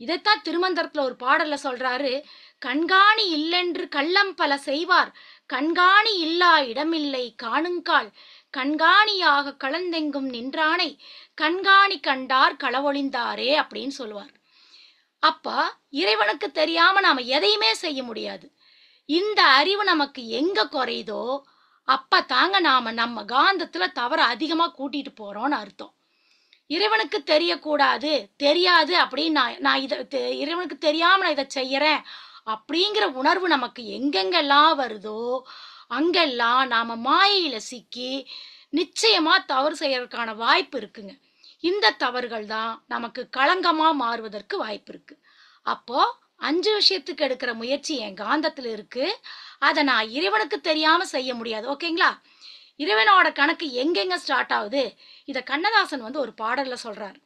இதைத்தான் திருமந்திரத்துல ஒரு பாடல்ல சொல்றாரு, கண்காணி இல்லென்று கள்ளம் பல செய்வார், கண்காணி இல்லா இடமில்லை காணுங்கால், கண்காணியாக களந்தெங்கும் நின்றானை, கண்காணி கண்டார் களவொழிந்தாரே அப்படின்னு சொல்லுவார். அப்ப இறைவனுக்கு தெரியாம நாம எதையுமே செய்ய முடியாது. இந்த அறிவு நமக்கு எங்க குறையுதோ அப்ப தாங்க நாம நம்ம காந்தத்துல தவற அதிகமா கூட்டிட்டு போறோம்னு அர்த்தம். இறைவனுக்கு தெரியக்கூடாது, தெரியாது அப்படின்னு நான் இறைவனுக்கு தெரியாம நான் இதை செய்யறேன் அப்படிங்கிற உணர்வு நமக்கு எங்கெங்கெல்லாம் வருதோ அங்கெல்லாம் நாம மாயையில சிக்கி நிச்சயமா தவறு செய்யறதுக்கான வாய்ப்பு இருக்குங்க. இந்த தவறுகள் தான் நமக்கு களங்கமா மாறுவதற்கு வாய்ப்பு இருக்கு. அப்போ 5 விஷயத்துக்கு எடுக்கிற முயற்சி என் காந்தத்துல இருக்கு. அதை நான் இறைவனுக்கு தெரியாம செய்ய முடியாது. ஓகேங்களா? இறைவனோட கணக்கு எங்கெங்க ஸ்டார்ட் ஆகுது? இத கண்ணதாசன் ஒரு பாடல்ல சொல்றாரு.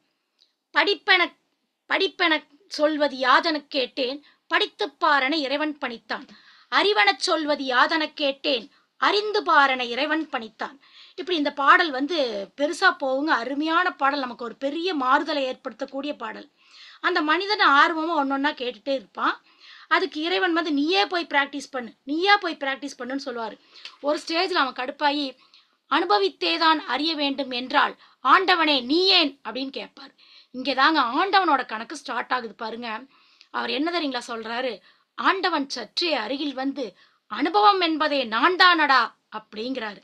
படிப்பென சொல்வது யாதென கேட்டேன், படித்து பாரன இறைவன் பணித்தான், அறிவெனச் சொல்வது யாதென கேட்டேன், அறிந்து பாரன இறைவன் பணித்தான். இப்படி இந்த பாடல் பெருசா போகுங்க. அருமையான பாடல், நமக்கு ஒரு பெரிய மாறுதலை ஏற்படுத்தக்கூடிய பாடல். அந்த மனிதன் ஆர்வமா ஒன்னொன்னா கேட்டுட்டே இருப்பான். அதுக்கு இறைவன் நீயே போய் பிராக்டிஸ் பண்ணுன்னு சொல்லுவாரு. ஒரு ஸ்டேஜ்ல அவன் கடுப்பாயி, அனுபவித்தேதான் அறிய வேண்டும் என்றால் ஆண்டவனே நீ ஏன் அப்படின்னு கேட்பார். இங்கேதாங்க ஆண்டவனோட கணக்கு ஸ்டார்ட் ஆகுது பாருங்க. அவர் என்ன தெரியுங்களா சொல்றாரு? ஆண்டவன் சற்றே அருகில் அனுபவம் என்பதே நான் தானடா அப்படிங்கிறாரு.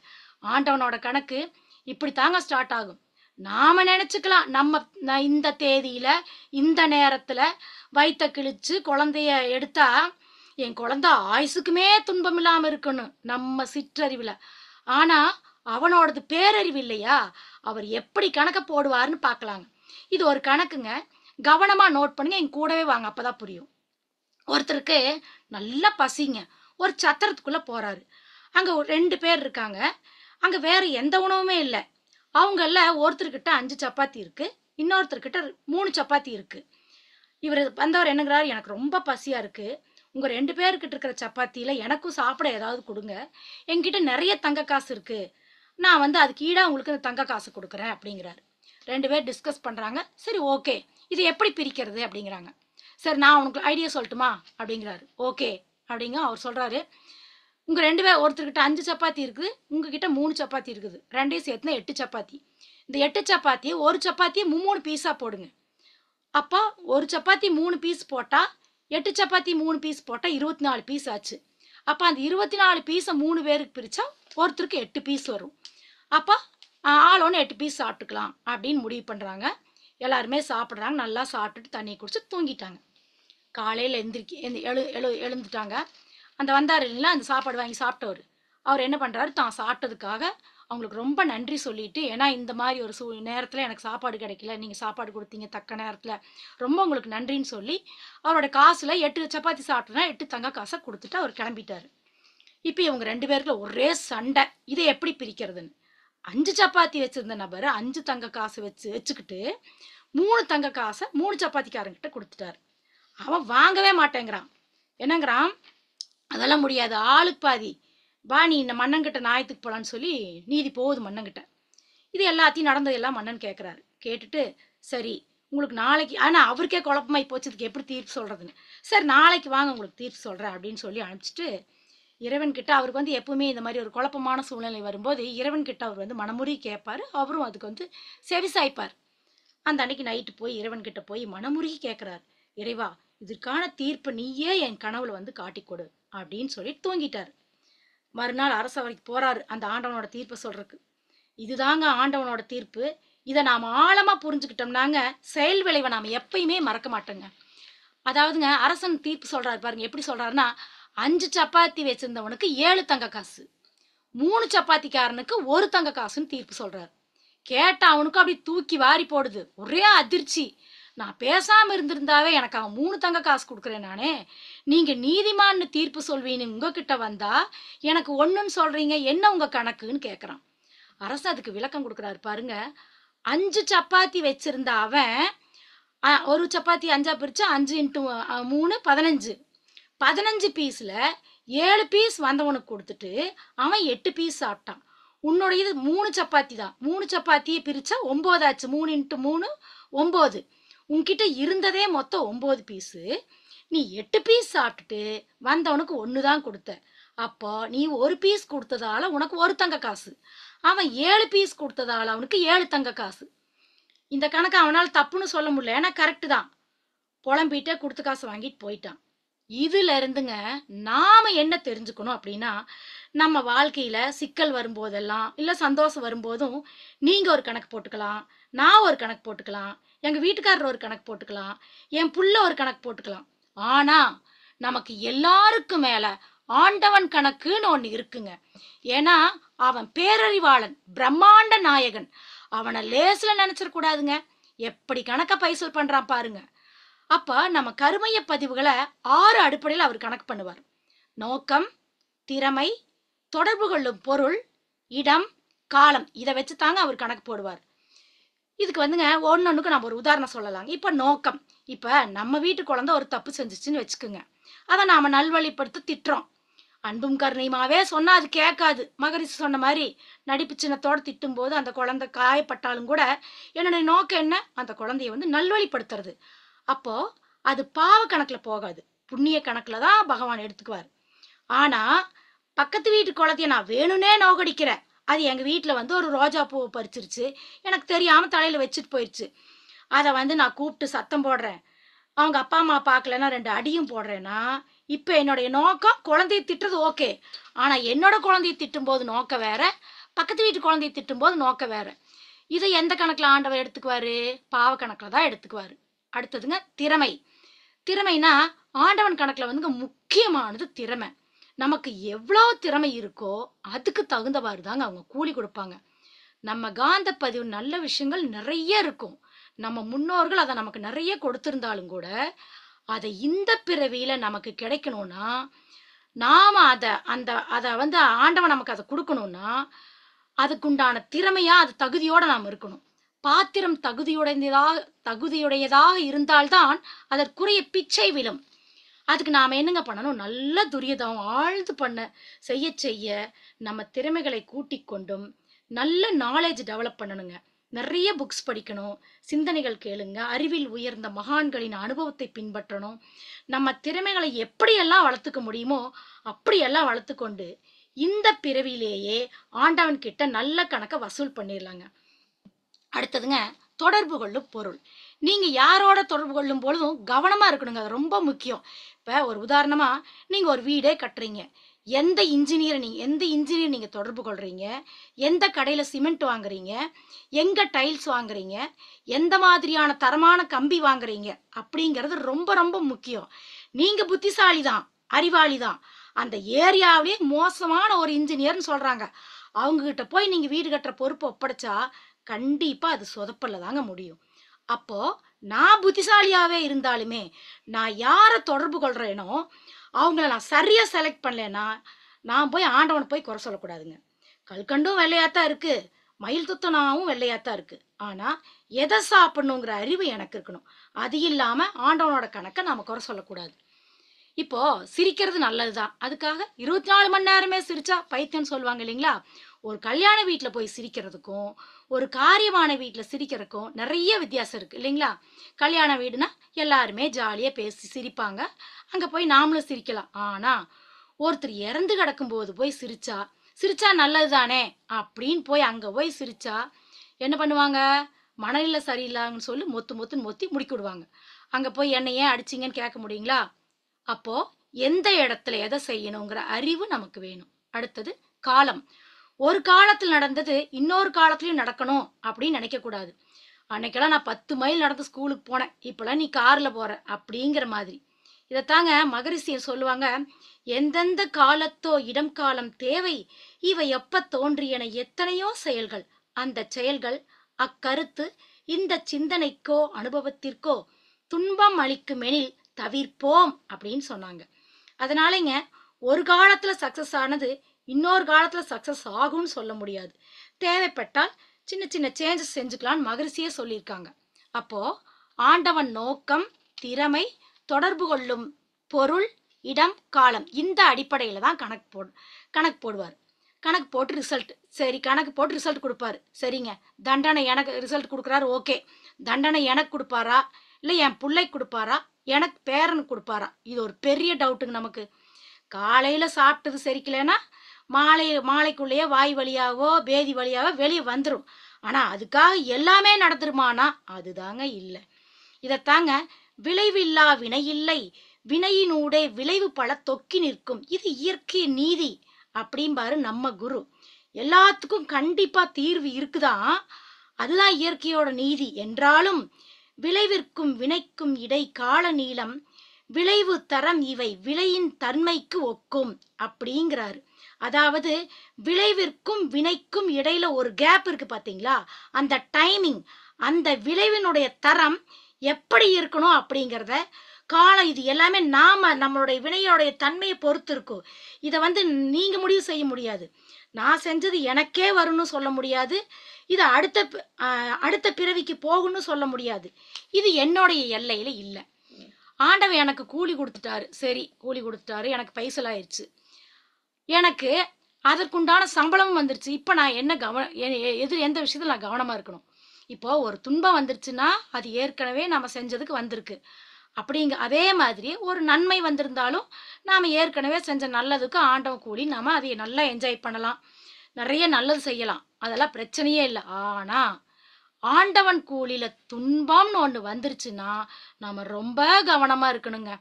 ஆண்டவனோட கணக்கு இப்படி தாங்க ஸ்டார்ட் ஆகும். நாம நினைச்சுக்கலாம், இந்த தேதியில இந்த நேரத்துல வயிற்ற கிழிச்சு குழந்தைய எடுத்தா என் குழந்தை ஆயுசுக்குமே துன்பம் இல்லாம இருக்கணும் நம்ம சிற்றறிவுல. ஆனா அவனோடது பேரறிவு இல்லையா, அவர் எப்படி கணக்க போடுவாருன்னு பார்க்கலாங்க. இது ஒரு கணக்குங்க. கவனமா நோட் பண்ணுங்க, என் கூடவே வாங்க, அப்பதான் புரியும். ஒருத்தருக்கு நல்லா பசிங்க, ஒரு சத்திரத்துக்குள்ள போறாரு. அங்க 2 பேர் இருக்காங்க. அங்க வேற எந்த உணவுமே இல்லை. அவங்கள ஒருத்தர்கிட்ட 5 சப்பாத்தி இருக்கு, இன்னொருத்தர்கிட்ட 3 சப்பாத்தி இருக்கு. இவர் வந்தவர் என்னங்கிறாரு, எனக்கு ரொம்ப பசியா இருக்கு, உங்க 2 பேர்கிட்ட இருக்கிற சப்பாத்தியில எனக்கும் சாப்பிட ஏதாவது கொடுங்க, என்கிட்ட நிறைய தங்க காசு இருக்கு, நான் வந்து அதுக்கு ஈடா உங்களுக்கு இந்த தங்க காசு கொடுக்குறேன் அப்படிங்கிறாரு. 2 பேர் டிஸ்கஸ் பண்றாங்க. சரி ஓகே, இது எப்படி பிரிக்கிறது அப்படிங்கிறாங்க. சரி நான் உனக்கு ஐடியா சொல்லட்டுமா அப்படிங்கிறாரு. ஓகே அப்படிங்க. அவர் சொல்றாரு, உங்க 2 பேர் ஒருத்தர்கிட்ட 5 சப்பாத்தி இருக்குது, உங்ககிட்ட 3 சப்பாத்தி இருக்குது, ரெண்டையும் சேர்த்துனா 8 சப்பாத்தி. இந்த 8 சப்பாத்தியை ஒரு சப்பாத்தியை 3 பீஸா போடுங்க. அப்போ ஒரு சப்பாத்தி 3 பீஸ் போட்டா 8 சப்பாத்தி 3 பீஸ் போட்டா 24 பீஸ் ஆச்சு. அப்போ அந்த 24 பீஸை 3 பேருக்கு பிரிச்சா ஒருத்தருக்கு 8 பீஸ் வரும். அப்போ ஆள் ஒன்று 8 பீஸ் சாப்பிட்டுக்கலாம் அப்படின்னு முடிவு பண்றாங்க. எல்லாருமே சாப்பிட்றாங்க. நல்லா சாப்பிட்டுட்டு தண்ணி குடிச்சு தூங்கிட்டாங்க. காலையில் எழுந்துட்டாங்க. அந்த வந்தார் இல்லைங்களா, அந்த சாப்பாடு வாங்கி சாப்பிட்டவர், அவர் என்ன பண்ணுறாரு, தான் சாப்பிட்டதுக்காக அவங்களுக்கு ரொம்ப நன்றி சொல்லிட்டு, ஏன்னா இந்த மாதிரி ஒரு நேரத்தில் எனக்கு சாப்பாடு கிடைக்கல, நீங்கள் சாப்பாடு கொடுத்தீங்க தக்க நேரத்தில், ரொம்ப உங்களுக்கு நன்றின்னு சொல்லி அவரோட காசில் 8 சப்பாத்தி சாப்பிட்டோன்னா 8 தங்க காசை கொடுத்துட்டு அவர் கிளம்பிட்டார். இப்போ இவங்க 2 பேருக்குள்ள ஒரே சண்டை, இதை எப்படி பிரிக்கிறதுன்னு. 5 சப்பாத்தி வச்சிருந்த நபர் 5 தங்க காசு வச்சுக்கிட்டு 3 தங்க காசை 3 சப்பாத்திக்காரங்கிட்ட கொடுத்துட்டாரு. அவன் வாங்கவே மாட்டேங்கிறான். என்னங்கிறான், அதெல்லாம் முடியாது, ஆளுக்கு பாதி, வா நீ இந்த மன்னன்கிட்ட நாயத்துக்கு போலான்னு சொல்லி நீதி போகுது மன்னன்கிட்ட. இது எல்லாத்தையும் நடந்ததெல்லாம் மன்னன் கேட்குறாரு. கேட்டுட்டு சரி உங்களுக்கு நாளைக்கு, ஆனால் அவருக்கே குழப்பமாயி போச்சு, இதுக்கு எப்படி தீர்ப்பு சொல்கிறதுன்னு. சரி நாளைக்கு வாங்க உங்களுக்கு தீர்ப்பு சொல்கிறேன் அப்படின்னு சொல்லி அனுப்பிச்சிட்டு இறைவன்கிட்ட, அவருக்கு வந்து எப்பவுமே இந்த மாதிரி ஒரு குழப்பமான சூழ்நிலை வரும்போது இறைவன்கிட்ட அவர் வந்து மனமுறி கேட்பார், அவரும் அதுக்கு வந்து செவிசாய்ப்பார். அந்த அன்னைக்கு நைட்டு போய் இறைவன்கிட்ட போய் மனமுருகி கேட்குறாரு, இறைவா இதற்கான தீர்ப்பு நீயே என் கனவுல வந்து காட்டி கொடு அப்படின்னு சொல்லி தூங்கிட்டார். மறுநாள் அரசவைக்கு போறாரு அந்த ஆண்டவனோட தீர்ப்பை சொல்றதுக்கு. இதுதாங்க ஆண்டவனோட தீர்ப்பு. இதை நாம ஆழமா புரிஞ்சுக்கிட்டோம்னாங்க செயல் விளைவை நாம எப்பயுமே மறக்க மாட்டோங்க. அதாவதுங்க அரசன் தீர்ப்பு சொல்றாரு பாருங்க, எப்படி சொல்றாருன்னா, 5 சப்பாத்தி வச்சிருந்தவனுக்கு 7 தங்க காசு, 3 சப்பாத்திக்காரனுக்கு 1 தங்க காசுன்னு தீர்ப்பு சொல்றாரு. கேட்ட அவனுக்கு அப்படி தூக்கி வாரி போடுது, ஒரே அதிர்ச்சி. நான் பேசாம இருந்திருந்தாவே எனக்கு அவன் 3 தங்க காசு கொடுக்குறேன் நானே, நீங்க நீதிமான்னு தீர்ப்பு சொல்வீன்னு உங்ககிட்ட வந்தா எனக்கு 1ன்னு சொல்றீங்க, என்ன உங்க கணக்குன்னு கேட்குறான். அரசு அதுக்கு விளக்கம் கொடுக்குறாரு பாருங்க. 5 சப்பாத்தி வச்சிருந்த அவன் ஒரு சப்பாத்தி 5ஆ பிரிச்சா 5 × 3 15, 15 பீஸ்ல 7 பீஸ் வந்தவனுக்கு கொடுத்துட்டு அவன் 8 பீஸ் சாப்பிட்டான். உன்னோட இது 3 சப்பாத்தி தான், 3 சப்பாத்தியை பிரிச்சா 9 ஆச்சு, 3 × 3 9. உன்கிட்ட இருந்ததே மொத்தம் 9 பீஸு, நீ 8 பீஸ் சாப்பிட்டுட்டு வந்தவனுக்கு 1 தான் கொடுத்த. அப்போ நீ 1 பீஸ் கொடுத்ததால உனக்கு 1 தங்க காசு, அவன் 7 பீஸ் கொடுத்ததால அவனுக்கு 7 தங்க காசு. இந்த கணக்கு அவனால் தப்புன்னு சொல்ல முடியல, ஏன்னா கரெக்டு தான். புலம்பிட்டே கொடுத்த காசு வாங்கிட்டு போயிட்டான். இதுல இருந்துங்க நாம என்ன தெரிஞ்சுக்கணும் அப்படின்னா, நம்ம வாழ்க்கையில சிக்கல் வரும்போதெல்லாம் இல்ல சந்தோஷம் வரும்போதும் நீங்க ஒரு கணக்கு போட்டுக்கலாம், நான் ஒரு கணக்கு போட்டுக்கலாம், எங்க வீட்டுக்காரர் ஒரு கணக்கு போட்டுக்கலாம், என் புள்ள ஒரு கணக்கு போட்டுக்கலாம். ஆனா நமக்கு எல்லாருக்கும் மேல ஆண்டவன் கணக்குன்னு ஒண்ணு இருக்குங்க. ஏன்னா அவன் பேரறிவாளன், பிரம்மாண்ட நாயகன். அவனை லேசுல நினைச்சிடக்கூடாதுங்க. எப்படி கணக்க பைசல் பண்றான் பாருங்க. அப்ப நம்ம கருமைய பதிவுகளை 6 அடிப்படையில் அவர் கணக்கு பண்ணுவார். நோக்கம், திறமை, தொடர்பு கொள்ளும் பொருள், இடம், காலம், இதை வச்சு தாங்க அவர் கணக்கு போடுவார். இதுக்கு வந்துங்க ஒன்னொன்னுக்கு நம்ம ஒரு உதாரணம் சொல்லலாம். இப்ப நோக்கம், இப்ப நம்ம வீட்டு குழந்தை ஒரு தப்பு செஞ்சிச்சுன்னு வச்சுக்கோங்க, அதை நாம நல்வழிப்படுத்த திட்டுறோம். அன்பும் கருணையுமாவே சொன்னா அது கேட்காது. மகரிஷி சொன்ன மாதிரி நடிப்பு சின்னத்தோட திட்டும் போது அந்த குழந்தை காயப்பட்டாலும் கூட என்னுடைய நோக்கம் என்ன, அந்த குழந்தைய வந்து நல்வழிப்படுத்துறது. அப்போ அது பாவ கணக்குல போகாது, புண்ணிய கணக்குல தான் பகவான் எடுத்துக்குவார். ஆனா பக்கத்து வீட்டு குழந்தைய நான் வேணும்னே நோகடிக்கிறேன், அது எங்க வீட்டுல வந்து ஒரு ரோஜா பூவை பறிச்சிருச்சு, எனக்கு தெரியாம தலையில வச்சுட்டு போயிடுச்சு, அதை வந்து நான் கூப்பிட்டு சத்தம் போடுறேன், அவங்க அப்பா அம்மா பார்க்கலன்னா 2 அடியும் போடுறேன்னா, இப்ப என்னுடைய நோக்கம் குழந்தைய திட்டுறது ஓகே. ஆனா என்னோட குழந்தைய திட்டும் போது நோக்கம் வேற, பக்கத்து வீட்டு குழந்தைய திட்டும் போது நோக்கம் வேற. இதை எந்த கணக்குல ஆண்டவர் எடுத்துக்குவாரு, பாவ கணக்குல தான் எடுத்துக்குவாரு. அடுத்ததுங்க திறமை. திறமைனா ஆண்டவன் கணக்குல வந்துங்க முக்கியமானது திறமை. நமக்கு எவ்வளோ திறமை இருக்கோ அதுக்கு தகுந்தவாறு தாங்க அவங்க கூலி கொடுப்பாங்க. நம்ம காந்த பதிவு நல்ல விஷயங்கள் நிறைய இருக்கும். நம்ம முன்னோர்கள் அதை நமக்கு நிறைய கொடுத்திருந்தாலும் கூட அதை இந்த பிறவியில நமக்கு கிடைக்கணும்னா நாம அதை ஆண்டவன் நமக்கு அதை கொடுக்கணும்னா அதுக்குண்டான திறமையா அது தகுதியோட நாம் இருக்கணும். பாத்திரம் தகுதியுடையதாக இருந்தால்தான் அதற்குரிய பிச்சை விழும். அதுக்கு நாம என்னங்க பண்ணணும்? நல்ல துரியதம் ஆழ்ந்து செய்ய நம்ம திறமைகளை கூட்டிக் கொண்டும் நல்ல நாலேஜ் டெவலப் பண்ணணுங்க. நிறைய புக்ஸ் படிக்கணும், சிந்தனைகள் கேளுங்க, அறிவில் உயர்ந்த மகான்களின் அனுபவத்தை பின்பற்றணும். நம்ம திறமைகளை எப்படியெல்லாம் வளர்த்துக்க முடியுமோ அப்படியெல்லாம் வளர்த்து கொண்டு இந்த பிறவிலேயே ஆண்டவன் கிட்ட நல்ல கணக்கை வசூல் பண்ணிடலாங்க. அடுத்ததுங்க, தொடர்பு கொள்ளும் பொருள். நீங்க யாரோட தொடர்பு கொள்ளும் பொழுதும் கவனமா இருக்கணுங்க. அது ரொம்ப முக்கியம். இப்ப ஒரு உதாரணமா, நீங்க ஒரு வீடே கட்டுறீங்க. எந்த இன்ஜினியர் நீங்க தொடர்பு கொள்றீங்க, எந்த கடையில சிமெண்ட் வாங்குறீங்க, எங்க டைல்ஸ் வாங்குறீங்க, எந்த மாதிரியான தரமான கம்பி வாங்குறீங்க அப்படிங்கிறது ரொம்ப ரொம்ப முக்கியம். நீங்க புத்திசாலி தான், அறிவாளி தான், அந்த ஏரியாவிலே மோசமான ஒரு இன்ஜினியர்னு சொல்றாங்க, அவங்க கிட்ட போய் நீங்க வீடு கட்டுற பொறுப்பை ஒப்படைச்சா கண்டிப்பா அது சொதப்பல்ல தாங்க முடியும். அப்போ நான் புத்திசாலியாவே இருந்தாலுமே நான் யாரை தொடர்பு கொள்றேனோ அவங்கள நான் சரியா செலக்ட் பண்ணலன்னா நான் போய் ஆண்டவனை போய் குறை சொல்லக்கூடாதுங்க. கல்கண்டும் வெள்ளையாத்தான் இருக்கு, மயில் துத்தனாவும் வெள்ளையாத்தான் இருக்கு. ஆனா எதை சாப்பிடணுங்கிற அறிவு எனக்கு இருக்கணும். அது இல்லாம ஆண்டவனோட கணக்கை நாம குறை சொல்லக்கூடாது. இப்போ சிரிக்கிறது நல்லதுதான், அதுக்காக 24 மணி நேரமே சிரிச்சா பைத்தியம்னு சொல்லுவாங்க இல்லைங்களா? ஒரு கல்யாண வீட்டுல போய் சிரிக்கிறதுக்கும் ஒரு காரியமான வீட்டுல சிரிக்கிறதுக்கும் நிறைய வித்தியாசம் இருக்கு இல்லைங்களா? கல்யாண வீடுனா எல்லாருமே ஜாலியா பேசி சிரிப்பாங்க, அங்க போய் நாமளும் சிரிக்கலாம். ஆனா ஒருத்தர் இறந்து கிடக்கும் போது போய் சிரிச்சா நல்லது தானே அப்படின்னு போய் அங்க போய் சிரிச்சா என்ன பண்ணுவாங்க? மனநிலை சரியில்லைன்னு சொல்லி மொத்துன்னு மொத்தி முடிக்கி விடுவாங்க. அங்க போய் என்ன ஏன் அடிச்சிங்கன்னு கேட்க முடியுங்களா? அப்போ எந்த இடத்துல எதை செய்யணுங்கிற அறிவு நமக்கு வேணும். அடுத்தது காலம். ஒரு காலத்துல நடந்தது இன்னொரு காலத்துலயும் நடக்கணும் அப்படின்னு நினைக்க கூடாது. அன்னைக்கெல்லாம் நான் 10 மைல் நடந்து ஸ்கூலுக்கு போனேன், இப்பெல்லாம் நீ கார்ல போற அப்படிங்கிற மாதிரி. இதைத்தாங்க மகரிஷியர் சொல்லுவாங்க, எந்தெந்த காலத்தோ இடம் காலம் தேவை, இவை எப்ப தோன்றியன எத்தனையோ செயல்கள், அந்த செயல்கள் அக்கருத்து இந்த சிந்தனைக்கோ அனுபவத்திற்கோ துன்பம் அளிக்குமெனில் தவிர்ப்போம் அப்படின்னு சொன்னாங்க. அதனாலங்க ஒரு காலத்துல சக்சஸ் ஆனது இன்னொரு காலத்துல சக்சஸ் ஆகும்னு சொல்ல முடியாது. தேவைப்பட்டால் சின்ன சின்ன சேஞ்சஸ் செஞ்சுக்கலான்னு மகரிஷியே சொல்லியிருக்காங்க. அப்போ ஆண்டவன் நோக்கம், திறமை, தொடர்பு கொள்ளும் பொருள், இடம், காலம், இந்த அடிப்படையில தான் கணக்கு போடுவார். கணக்கு போட்டு ரிசல்ட் கொடுப்பாரு. சரிங்க, தண்டனை எனக்கு ரிசல்ட் கொடுக்குறாரு, ஓகே. தண்டனை எனக்கு கொடுப்பாரா இல்லை என் பிள்ளை கொடுப்பாரா, எனக்கு பேரனுக்கு கொடுப்பாரா? இது ஒரு பெரிய டவுட்டுங்க நமக்கு. காலையில சாப்பிட்டது சரிக்கலைன்னா மாலைக்குள்ளேயே வாய் வழியாவோ பேதி வழியாவோ வெளியே வந்துடும். ஆனா அதுக்காக எல்லாமே நடந்துருமானா அதுதாங்க இல்லை. இதைத்தாங்க விளைவில்லா வினை இல்லை, வினையினூடே விளைவு பல தொக்கி நிற்கும், இது இயற்கை நீதி அப்படிம்பாரு நம்ம குரு. எல்லாத்துக்கும் கண்டிப்பா தீர்வு இருக்குதான், அதுதான் இயற்கையோட நீதி. என்றாலும் விளைவிற்கும் வினைக்கும் இடை கால நீளம், விளைவு தரம் இவை விளையின் தன்மைக்கு ஒக்கும் அப்படிங்கிறாரு. அதாவது விளைவிற்கும் வினைக்கும் இடையில ஒரு கேப் இருக்கு பாத்தீங்களா, அந்த டைமிங், அந்த விளைவினுடைய தரம் எப்படி இருக்கணும் அப்படிங்கிறத காலம், இது எல்லாமே நம்மளுடைய வினையோடைய தன்மையை பொறுத்து இருக்கும். இதை நீங்க முடிவு செய்ய முடியாது. நான் செஞ்சது எனக்கே வரும்னு சொல்ல முடியாது, இது அடுத்த பிறவிக்கு போகும்னு சொல்ல முடியாது. இது என்னுடைய எல்லையில இல்லை. ஆண்டவன் எனக்கு கூலி கொடுத்துட்டாரு, சரி கூலி கொடுத்துட்டாரு, எனக்கு பைசல் ஆயிடுச்சு, எனக்கு அதற்குண்டான சம்பளமும் வந்துருச்சு. இப்போ நான் எந்த விஷயத்துல நான் கவனமா இருக்கணும்? இப்போ ஒரு துன்பம் வந்துருச்சுன்னா அது ஏற்கனவே நம்ம செஞ்சதுக்கு வந்திருக்கு. அதே மாதிரி ஒரு நன்மை வந்திருந்தாலும் நாம ஏற்கனவே செஞ்ச நல்லதுக்கு ஆண்டவன் கூலி, நாம அதை நல்லா என்ஜாய் பண்ணலாம், நிறைய நல்லது செய்யலாம், அதெல்லாம் பிரச்சனையே இல்லை. ஆனா ஆண்டவன் கூலியில துன்பம்னு ஒண்ணு வந்துருச்சுன்னா நாம ரொம்ப கவனமா இருக்கணுங்க.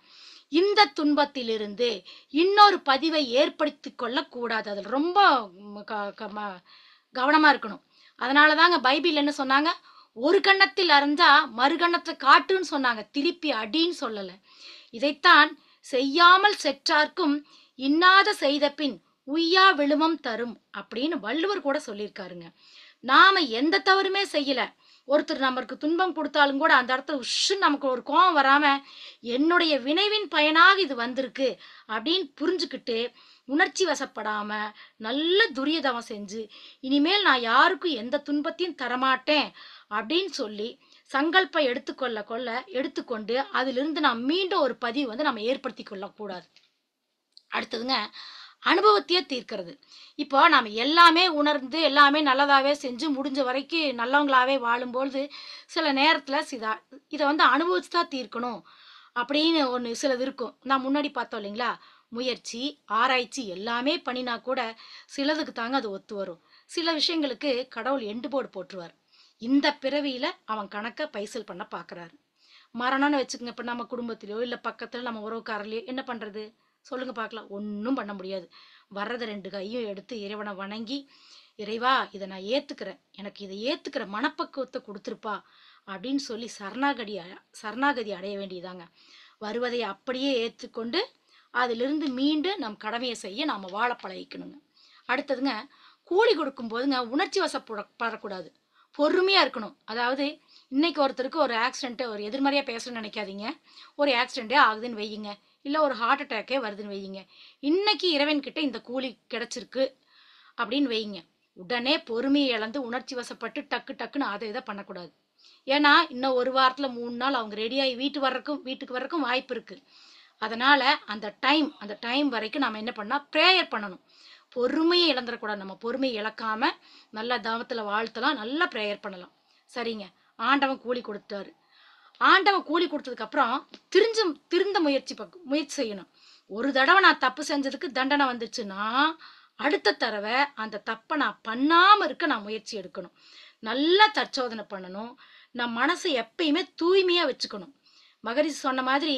இந்த துன்பத்திலிருந்து இன்னொரு பதிவை ஏற்படுத்தி கொள்ள கூடாது, அதுல ரொம்ப கவனமா இருக்கணும். அதனாலதாங்க பைபிள் என்ன சொன்னாங்க, ஒரு கண்ணத்தில் அரைஞ்சா மறுகண்ணத்தை காட்டுன்னு சொன்னாங்க, திருப்பி அடின்னு சொல்லல. இதைத்தான் செய்யாமல் செற்றார்க்கும் இன்னாத செய்த பின் உய்யா விழுமம் தரும் அப்படின்னு வள்ளுவர் கூட சொல்லியிருக்காருங்க. நாம எந்த தவறுமே செய்யல, ஒருத்தர் நமக்கு துன்பம் கொடுத்தாலும் கூட அந்த இடத்துல உஷ்ஷுன்னு நமக்கு ஒரு கோபம் வராம, என்னுடைய வினைவின் பயனாக இது வந்திருக்கு அப்படின்னு புரிஞ்சுக்கிட்டு, உணர்ச்சி வசப்படாம நல்ல துரியதவம் செஞ்சு, இனிமேல் நான் யாருக்கும் எந்த துன்பத்தையும் தரமாட்டேன் அப்படின்னு சொல்லி சங்கல்பம் எடுத்துக்கொண்டு அதிலிருந்து நாம் மீண்டும் ஒரு பதிவு வந்து நம்ம ஏற்படுத்தி கொள்ளக்கூடாது. அடுத்ததுங்க, அனுபவத்தையே தீர்க்கிறது. இப்போ நாம எல்லாமே உணர்ந்து எல்லாமே நல்லதாவே செஞ்சு முடிஞ்ச வரைக்கும் நல்லவங்களாவே வாழும்பொழுது சில நேரத்துல இதை வந்து அனுபவிச்சு தான் தீர்க்கணும் அப்படின்னு ஒன்று சிலது இருக்கும். நான் முன்னாடி பார்த்தோம் இல்லைங்களா, முயற்சி ஆராய்ச்சி எல்லாமே பண்ணினா கூட சிலதுக்கு தாங்க அது ஒத்து வரும். சில விஷயங்களுக்கு கடவுள் எண்டு போர்டு போட்டுருவார். இந்த பிறவியில அவன் கணக்கை பைசல் பண்ண பார்க்கறாரு. மரணம்னு வச்சுக்கோங்க, இப்போ நம்ம குடும்பத்திலயோ இல்லை பக்கத்துல நம்ம உறவுக்காரலையோ என்ன பண்றது சொல்லுங்க பார்க்கலாம்? ஒன்றும் பண்ண முடியாது. வர்றதை 2 கையும் எடுத்து இறைவனை வணங்கி, இறைவா இதை நான் ஏத்துக்கிறேன், எனக்கு இதை ஏத்துக்கிற மனப்பக்குவத்தை கொடுத்துருப்பா அப்படின்னு சொல்லி சரணாகதி அடைய வேண்டியதாங்க. வருவதை அப்படியே ஏற்றுக்கொண்டு அதிலிருந்து மீண்டு நம் கடமையை செய்ய நாம வாழ பழகிக்கணுங்க. அடுத்ததுங்க, கூலி கொடுக்கும் போதுங்க உணர்ச்சி வசப்படக்கூடாது, பொறுமையா இருக்கணும். அதாவது இன்னைக்கு ஒருத்தருக்கு ஒரு ஆக்சிடென்ட், ஒரு எதிர்மறையா பேசணும்னு நினைக்காதீங்க. ஒரு ஆக்சிடென்ட்டே ஆகுதுன்னு வையுங்க, இல்லை ஒரு ஹார்ட் அட்டாக்கே வருதுன்னு வையுங்க, இன்னைக்கு இறைவன் கிட்ட இந்த கூலி கிடைச்சிருக்கு அப்படின்னு வையுங்க, உடனே பொறுமையை இழந்து உணர்ச்சி வசப்பட்டு டக்குன்னு அதை இதை பண்ணக்கூடாது. ஏன்னா இன்னும் ஒரு வாரத்துல 3 நாள் அவங்க ரெடியாகி வீட்டுக்கு வர்றதுக்கும் வாய்ப்பு இருக்கு. அதனால அந்த டைம் வரைக்கும் நாம என்ன பண்ணா ப்ரேயர் பண்ணணும். பொறுமையை இழந்துடக்கூடாது. நம்ம பொறுமையை இழக்காம நல்ல தாமத்துல வாழ்த்தலாம், நல்லா ப்ரேயர் பண்ணலாம். சரிங்க, ஆண்டவன் கூலி கொடுத்தாரு. ஆண்டவன் கூலி கொடுத்ததுக்கு அப்புறம் திருந்த முயற்சி செய்யணும். ஒரு தடவை நான் தப்பு செஞ்சதுக்கு தண்டனை வந்துச்சுன்னா அடுத்த தடவை அந்த தப்பை நான் பண்ணாம இருக்க நான் முயற்சி எடுக்கணும். நல்லா தற்சோதனை பண்ணணும். நம் மனசை எப்பயுமே தூய்மையா வச்சுக்கணும். மகரிஷி சொன்ன மாதிரி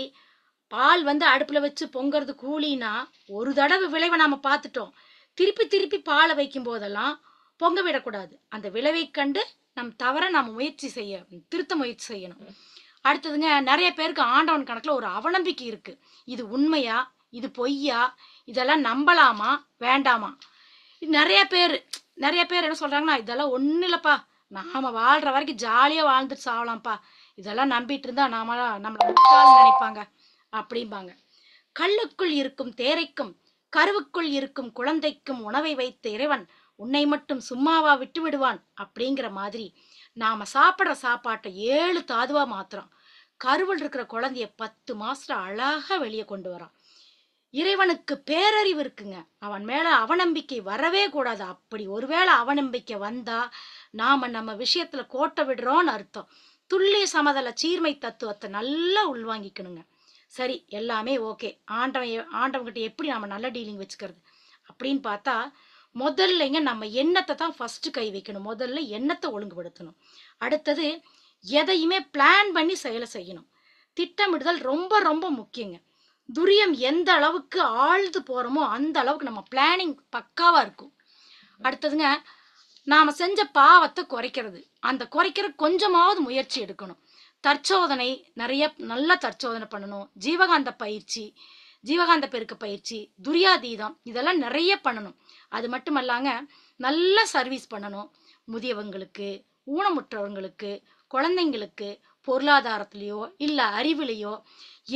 பால் வந்து அடுப்புல வச்சு பொங்கறது கூலினா, ஒரு தடவை விளைவை நாம பார்த்துட்டோம், திருப்பி பாலை வைக்கும் போதெல்லாம் பொங்க விடக்கூடாது. அந்த விளைவை கண்டு நம் தவற நாம திருத்த முயற்சி செய்யணும். அடுத்ததுங்க, நிறைய பேருக்கு ஆண்டவன் கணக்குல ஒரு அவநம்பிக்கை இருக்கு. இது உண்மையா, இது பொய்யா, இதெல்லாம் நம்பலாமா வேண்டாமா? நிறைய பேர் என்ன சொல்றாங்கன்னா, இதெல்லாம் ஒண்ணு இல்லப்பா, நாம வாழ்ற வரைக்கும் ஜாலியா வாழ்ந்துட்டு சாவலாம்ப்பா, இதெல்லாம் நம்பிட்டு இருந்தா நம்மள முட்டாள்னு நினைப்பாங்க அப்படிம்பாங்க. கல்லுக்குள் இருக்கும் தேரைக்கும் கருவுக்குள் இருக்கும் குழந்தைக்கும் உணவை வைத்த இறைவன் உன்னை மட்டும் சும்மாவா விட்டு விடுவான் அப்படிங்கிற மாதிரி நாம சாப்பிட்ற சாப்பாட்டை 7 தாதுவா மாத்துறோம். கருவில் இருக்கிற குழந்தைய 10 மாசத்துல அழகா வெளியே கொண்டு வரான். இறைவனுக்கு பேரறிவு இருக்குங்க, அவன் மேல அவநம்பிக்கை வரவே கூடாது. அப்படி ஒருவேளை அவநம்பிக்கை வந்தா நாம நம்ம விஷயத்துல கோட்டை விடுறோம்னு அர்த்தம். துல்லிய சமதள சீர்மை தத்துவத்தை நல்லா உள்வாங்கிக்கணுங்க. சரி, எல்லாமே ஓகே, ஆண்டவன்கிட்ட எப்படி நாம நல்ல டீலிங் வச்சுக்கிறது அப்படின்னு பார்த்தா, முதல்லங்க நம்ம எண்ணத்தை தான் ஃபர்ஸ்ட் கை வைக்கணும். முதல்ல எண்ணத்தை ஒழுங்குபடுத்தணும். அடுத்தது எதையுமே பிளான் பண்ணி செயலை செய்யணும். திட்டமிடுதல் ரொம்ப ரொம்ப முக்கியங்க. துரியம் எந்த அளவுக்கு ஆழ்ந்து போறோமோ அந்த அளவுக்கு நம்ம பிளானிங் பக்காவா இருக்கும். அடுத்ததுங்க, நாம செஞ்ச பாவத்தை குறைக்கிறது. அந்த குறைக்கிற கொஞ்சமாவது முயற்சி எடுக்கணும். தற்சோதனை நல்ல தற்சோதனை பண்ணணும். ஜீவகாந்த பெருக்க பயிற்சி, துரியாதீதம், இதெல்லாம் நிறைய பண்ணணும். அது மட்டுமல்லாங்க, நல்ல சர்வீஸ் பண்ணணும். முதியவங்களுக்கு, ஊனமுற்றவங்களுக்கு, குழந்தைங்களுக்கு, பொருளாதாரத்திலேயோ இல்லை அறிவிலையோ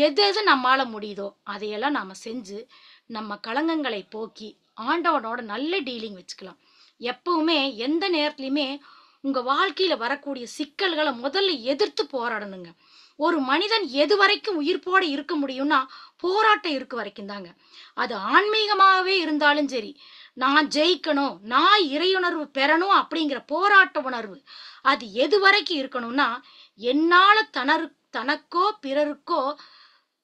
எது நம்மால முடியுதோ அதையெல்லாம் நாம செஞ்சு நம்ம களங்கங்களை போக்கி ஆண்டவனோட நல்ல டீலிங் வச்சுக்கலாம். எப்பவுமே எந்த நேரத்துலையுமே உங்க வாழ்க்கையில வரக்கூடிய சிக்கல்களை முதல்ல எதிர்த்து போராடணுங்க. ஒரு மனிதன் எது வரைக்கும் உயிர்ப்போட இருக்க முடியும்னா போராட்டம் இருக்க வரைக்கும் தாங்க. அது ஆன்மீகமாகவே இருந்தாலும் சரி, நான் ஜெயிக்கணும், நான் இறையுணர்வு பெறணும் அப்படிங்கிற போராட்ட உணர்வு அது எது வரைக்கும் இருக்கணும்னா, என்னால தனக்கோ பிறருக்கோ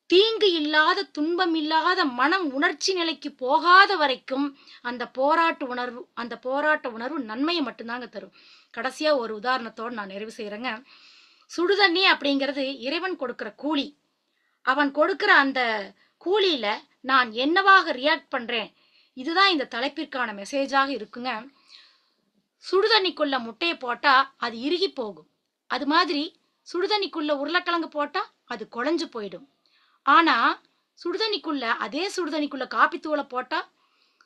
தீங்கு இல்லாத துன்பம் இல்லாத மனம் உணர்ச்சி நிலைக்கு போகாத வரைக்கும் அந்த போராட்ட உணர்வு நன்மையை மட்டும்தாங்க தரும். கடைசியா ஒரு உதாரணத்தோடு நான் நிறைவு செய்யறேங்க. சுடுதண்ணி அப்படிங்கிறது இறைவன் கொடுக்கிற கூலி. அவன் கொடுக்கிற அந்த கூலியில நான் என்னவாக ரியாக்ட் பண்றேன், இதுதான் இந்த தலைப்பிற்கான மெசேஜாக இருக்குங்க. சுடுதண்ணிக்குள்ள முட்டையை போட்டா அது இறுகி போகும். அது மாதிரி சுடுதண்ணிக்குள்ள உருளைக்கிழங்கு போட்டா அது குழஞ்சு போயிடும். ஆனா சுடுதண்ணிக்குள்ள அதே சுடுதண்ணிக்குள்ள காப்பித்தூளை போட்டா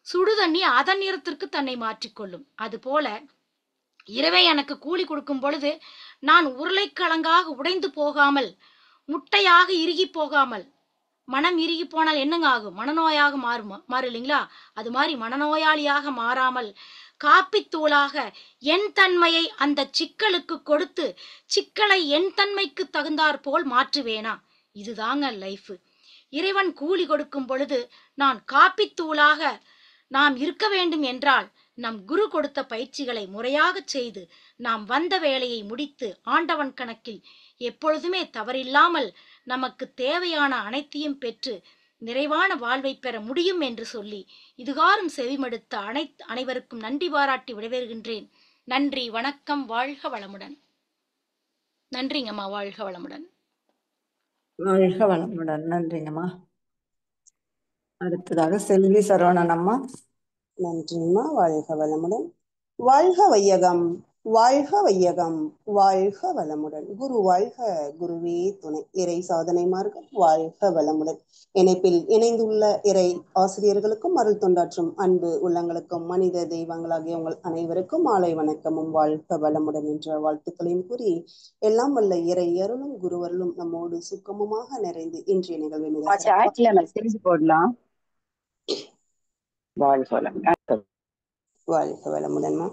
சுடுதண்ணி அதன் நிறத்திற்கு தன்னை மாற்றிக்கொள்ளும். அதுபோல இறைவன் எனக்கு கூலி கொடுக்கும் பொழுது நான் உருளைக்கிழங்காக உடைந்து போகாமல், முட்டையாக இறுகி போகாமல், மனம் இறுகி போனால் என்னங்க ஆகும்? மனநோயாக மாறு இல்லைங்களா? அது மாதிரி மனநோயாளியாக மாறாமல் காப்பித்தூளாக என் தன்மையை அந்த சிக்கலுக்கு கொடுத்து சிக்கலை என் தன்மைக்கு தகுந்தாற் போல் மாற்றுவேனா? இதுதாங்க லைஃப். இறைவன் கூலி கொடுக்கும் பொழுது நான் காப்பித்தூளாக நாம் இருக்க வேண்டும் என்றால் நம் குரு கொடுத்த பயிற்சிகளை முறையாக செய்து நாம் வந்த வேலையை முடித்து ஆண்டவன் கணக்கில் எப்பொழுதுமே தவறில்லாமல் நமக்கு தேவையான அனைத்தையும் பெற்று நிறைவான வாழ்வை பெற முடியும் என்று சொல்லி இதுகாரும் செவிமடுத்த அனைவருக்கும் நன்றி பாராட்டி விடைபெறுகின்றேன். நன்றி, வணக்கம், வாழ்க வளமுடன். நன்றிங்கம்மா, வாழ்க வளமுடன். வாழ்க வளமுடன். நன்றிங்கம்மா. அடுத்ததாக செல்வி சரவணன் அம்மா. நன்றிம்மா. வாழ்க வளமுடன். வாழ்க வையகம், வாழ்க வையகம், வாழ்க வளமுடன். குரு வாழ்க, குருவே துணை. இறை சாதனை மார்க்கம் வாழ்க வளமுடன். இணைப்பில் இணைந்துள்ள இறை ஆசிரியர்களுக்கும் அருள் தொண்டாற்றும் அன்பு உள்ளங்களுக்கும் மனித தெய்வங்களாகிய உங்கள் அனைவருக்கும் மாலை வணக்கமும் வாழ்க வளமுடன் என்ற வாழ்த்துக்களையும் கூறி, எல்லாம் வல்ல இறை அருளும் குருவருளும் நம்மோடு சுக்கமமாக நிறைந்து இன்றைய நிகழ்வை மெசேஜ் போடலாம். வாழ்க வளமுடன்மா.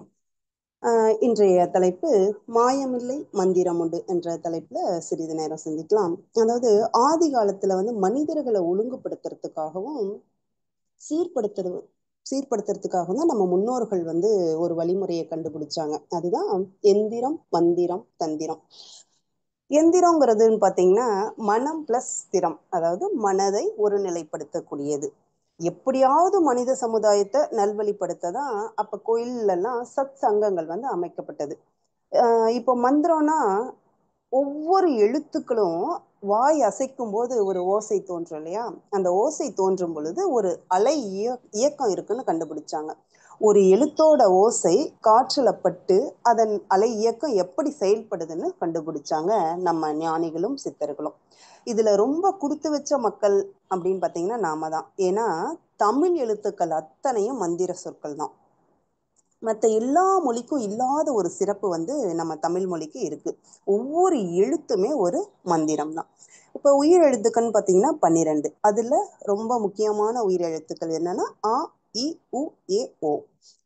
இன்றைய தலைப்பு மாயமில்லை மந்திரம் உண்டு என்ற தலைப்புல சிறிது நேரம் சிந்திக்கலாம். அதாவது ஆதி காலத்துல மனிதர்களை ஒழுங்குபடுத்துறதுக்காகவும் சீர்படுத்துறதுக்காகவும் தான் நம்ம முன்னோர்கள் ஒரு வழிமுறையை கண்டுபிடிச்சாங்க. அதுதான் எந்திரம், மந்திரம், தந்திரம். எந்திரங்கிறதுன்னு பாத்தீங்கன்னா மனம் பிளஸ் ஸ்திரம், அதாவது மனதை ஒருநிலைப்படுத்தக்கூடியது. எப்படியாவது மனித சமுதாயத்தை நல்வழிப்படுத்த தான் அப்ப கோயில்ல எல்லாம் சத் சங்கங்கள் அமைக்கப்பட்டது. இப்போ மந்திரம்னா ஒவ்வொரு எழுத்துக்களும் வாய் அசைக்கும் போது ஒரு ஓசை தோன்றும் இல்லையா? அந்த ஓசை தோன்றும் பொழுது ஒரு அலை இயக்கம் இருக்குன்னு கண்டுபிடிச்சாங்க. ஒரு எழுத்தோட ஓசை காற்றுல பட்டு அதன் அலை இயக்கம் எப்படி செயல்படுதுன்னு கண்டுபிடிச்சாங்க நம்ம ஞானிகளும் சித்தர்களும். இதுல ரொம்ப கொடுத்து வச்ச மக்கள் அப்படின்னு பாத்தீங்கன்னா நாம தான். ஏன்னா தமிழ் எழுத்துக்கள் அத்தனையும் மந்திர சொற்கள் தான். மற்ற எல்லா மொழிக்கும் இல்லாத ஒரு சிறப்பு நம்ம தமிழ் மொழிக்கு இருக்கு. ஒவ்வொரு எழுத்துமே ஒரு மந்திரம் தான். இப்ப உயிர் எழுத்துக்கள்னு பாத்தீங்கன்னா 12. அதுல ரொம்ப முக்கியமான உயிர் எழுத்துக்கள் என்னன்னா ஆ, இ, உ, ஏ, ஓ.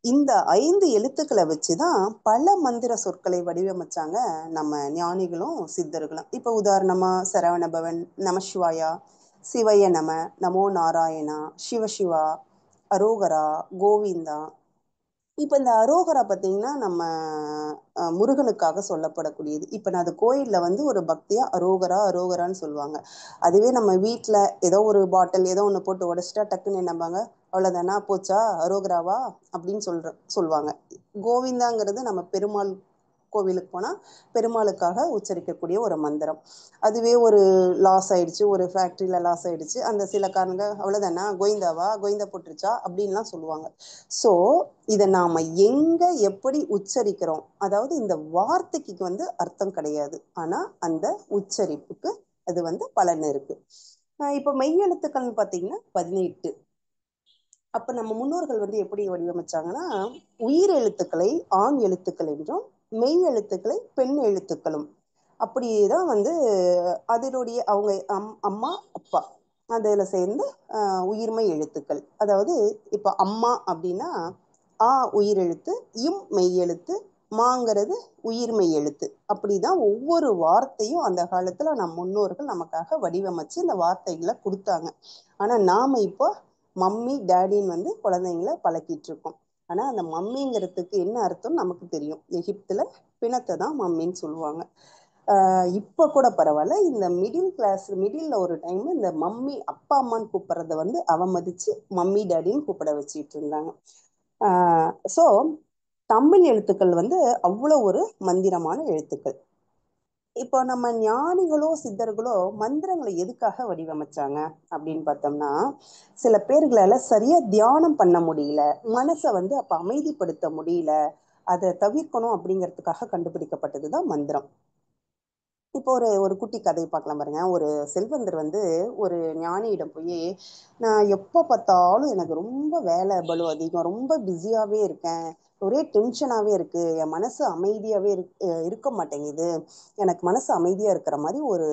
இந்த 5 எழுத்துக்களை வச்சுதான் பல மந்திர சொற்களை வடிவமைச்சாங்க நம்ம ஞானிகளும் சித்தர்களும். இப்ப உதாரணமா சரவணபவன், நமசிவாயா, சிவய நம, நமோ நாராயணா, சிவசிவா, அரோகரா, கோவிந்தா. இப்ப இந்த அரோகரா பார்த்தீங்கன்னா நம்ம முருகனுக்காக சொல்லப்படக்கூடியது. இப்ப நான் அது கோயில்ல ஒரு பக்தியா அரோகரா அரோகரான்னு சொல்லுவாங்க. அதுவே நம்ம வீட்டுல ஏதோ ஒரு பாட்டில் ஏதோ ஒண்ணு போட்டு உடைச்சிட்டா டக்குன்னு என்னம்பாங்க, அவ்வளவுதானா, போச்சா, அரோகராவா அப்படின்னு சொல்லுவாங்க. கோவிந்தாங்கிறது நம்ம பெருமாள் கோவிலுக்கு போனா பெருமாளுக்காக உச்சரிக்கக்கூடிய ஒரு மந்திரம். அதுவே ஒரு லாஸ் ஆயிடுச்சு, ஒரு ஃபேக்டரியில லாஸ் ஆயிடுச்சு, அந்த சில காரணங்க அவ்வளவுதானா, கோவிந்தாவா, கோவிந்தா போட்டுருச்சா அப்படின்லாம் சொல்லுவாங்க. ஸோ இதை நாம எங்க எப்படி உச்சரிக்கிறோம், அதாவது இந்த வார்த்தைக்கு அர்த்தம் கிடையாது, ஆனா அந்த உச்சரிப்புக்கு அது பலன் இருக்கு. இப்ப மெய்யெழுத்துக்கள்னு பாத்தீங்கன்னா 18. அப்ப நம்ம முன்னோர்கள் எப்படி வடிவமைச்சாங்கன்னா உயிர் எழுத்துக்களை ஆண் எழுத்துக்கள் என்றும் மெய் எழுத்துக்களை பெண் எழுத்துக்களும் அப்படியேதான் அதனுடைய அவங்க அம்மா அப்பா அதுல சேர்ந்து உயிர்மெய் எழுத்துக்கள். அதாவது இப்ப அம்மா அப்படின்னா ஆ உயிர் எழுத்து, இம் மெய் எழுத்து, மாங்கிறது உயிர்மெய் எழுத்து. அப்படிதான் ஒவ்வொரு வார்த்தையும் அந்த காலத்துல நம் முன்னோர்கள் நமக்காக வடிவமைச்சு இந்த வார்த்தைகளை கொடுத்தாங்க. ஆனா நாம இப்போ மம்மி டேடின்னு குழந்தைங்களை பழக்கிட்டு இருக்கோம். ஆனா அந்த மம்மிங்கிறதுக்கு என்ன அர்த்தம் நமக்கு தெரியும். எகிப்துல பிணத்தை தான் மம்மின்னு சொல்லுவாங்க. இப்ப கூட பரவாயில்ல, இந்த மிடில்ல ஒரு டைம் இந்த மம்மி அப்பா அம்மான்னு கூப்பிடுறத அவமதிச்சு மம்மி டேடின்னு கூப்பிட வச்சுட்டு இருந்தாங்க. சோ தமிழ் எழுத்துக்கள் அவ்வளவு ஒரு மந்திரமான எழுத்துக்கள். இப்போ நம்ம ஞானிகளோ சித்தர்களோ மந்திரங்களை எதுக்காக வடிவமைச்சாங்க அப்படின்னு பார்த்தோம்னா, சில பேர்களால சரியா தியானம் பண்ண முடியல, மனசை அப்ப அமைதிப்படுத்த முடியல, அதை தவிர்க்கணும் அப்படிங்கிறதுக்காக கண்டுபிடிக்கப்பட்டதுதான் மந்திரம். இப்போ ஒரு ஒரு குட்டி கதை பார்க்கலாம் பாருங்க. ஒரு செல்வந்தர் வந்து ஒரு ஞானியிடம் போய், நான் எப்போ பார்த்தாலும் எனக்கு ரொம்ப வேலை பளு அதிகம், ரொம்ப பிஸியாவே இருக்கேன், ஒரே டென்ஷனாவே இருக்கு, என் மனசு அமைதியாவே இருக்க மாட்டேங்குது, எனக்கு மனசு அமைதியா இருக்கிற மாதிரி ஒரு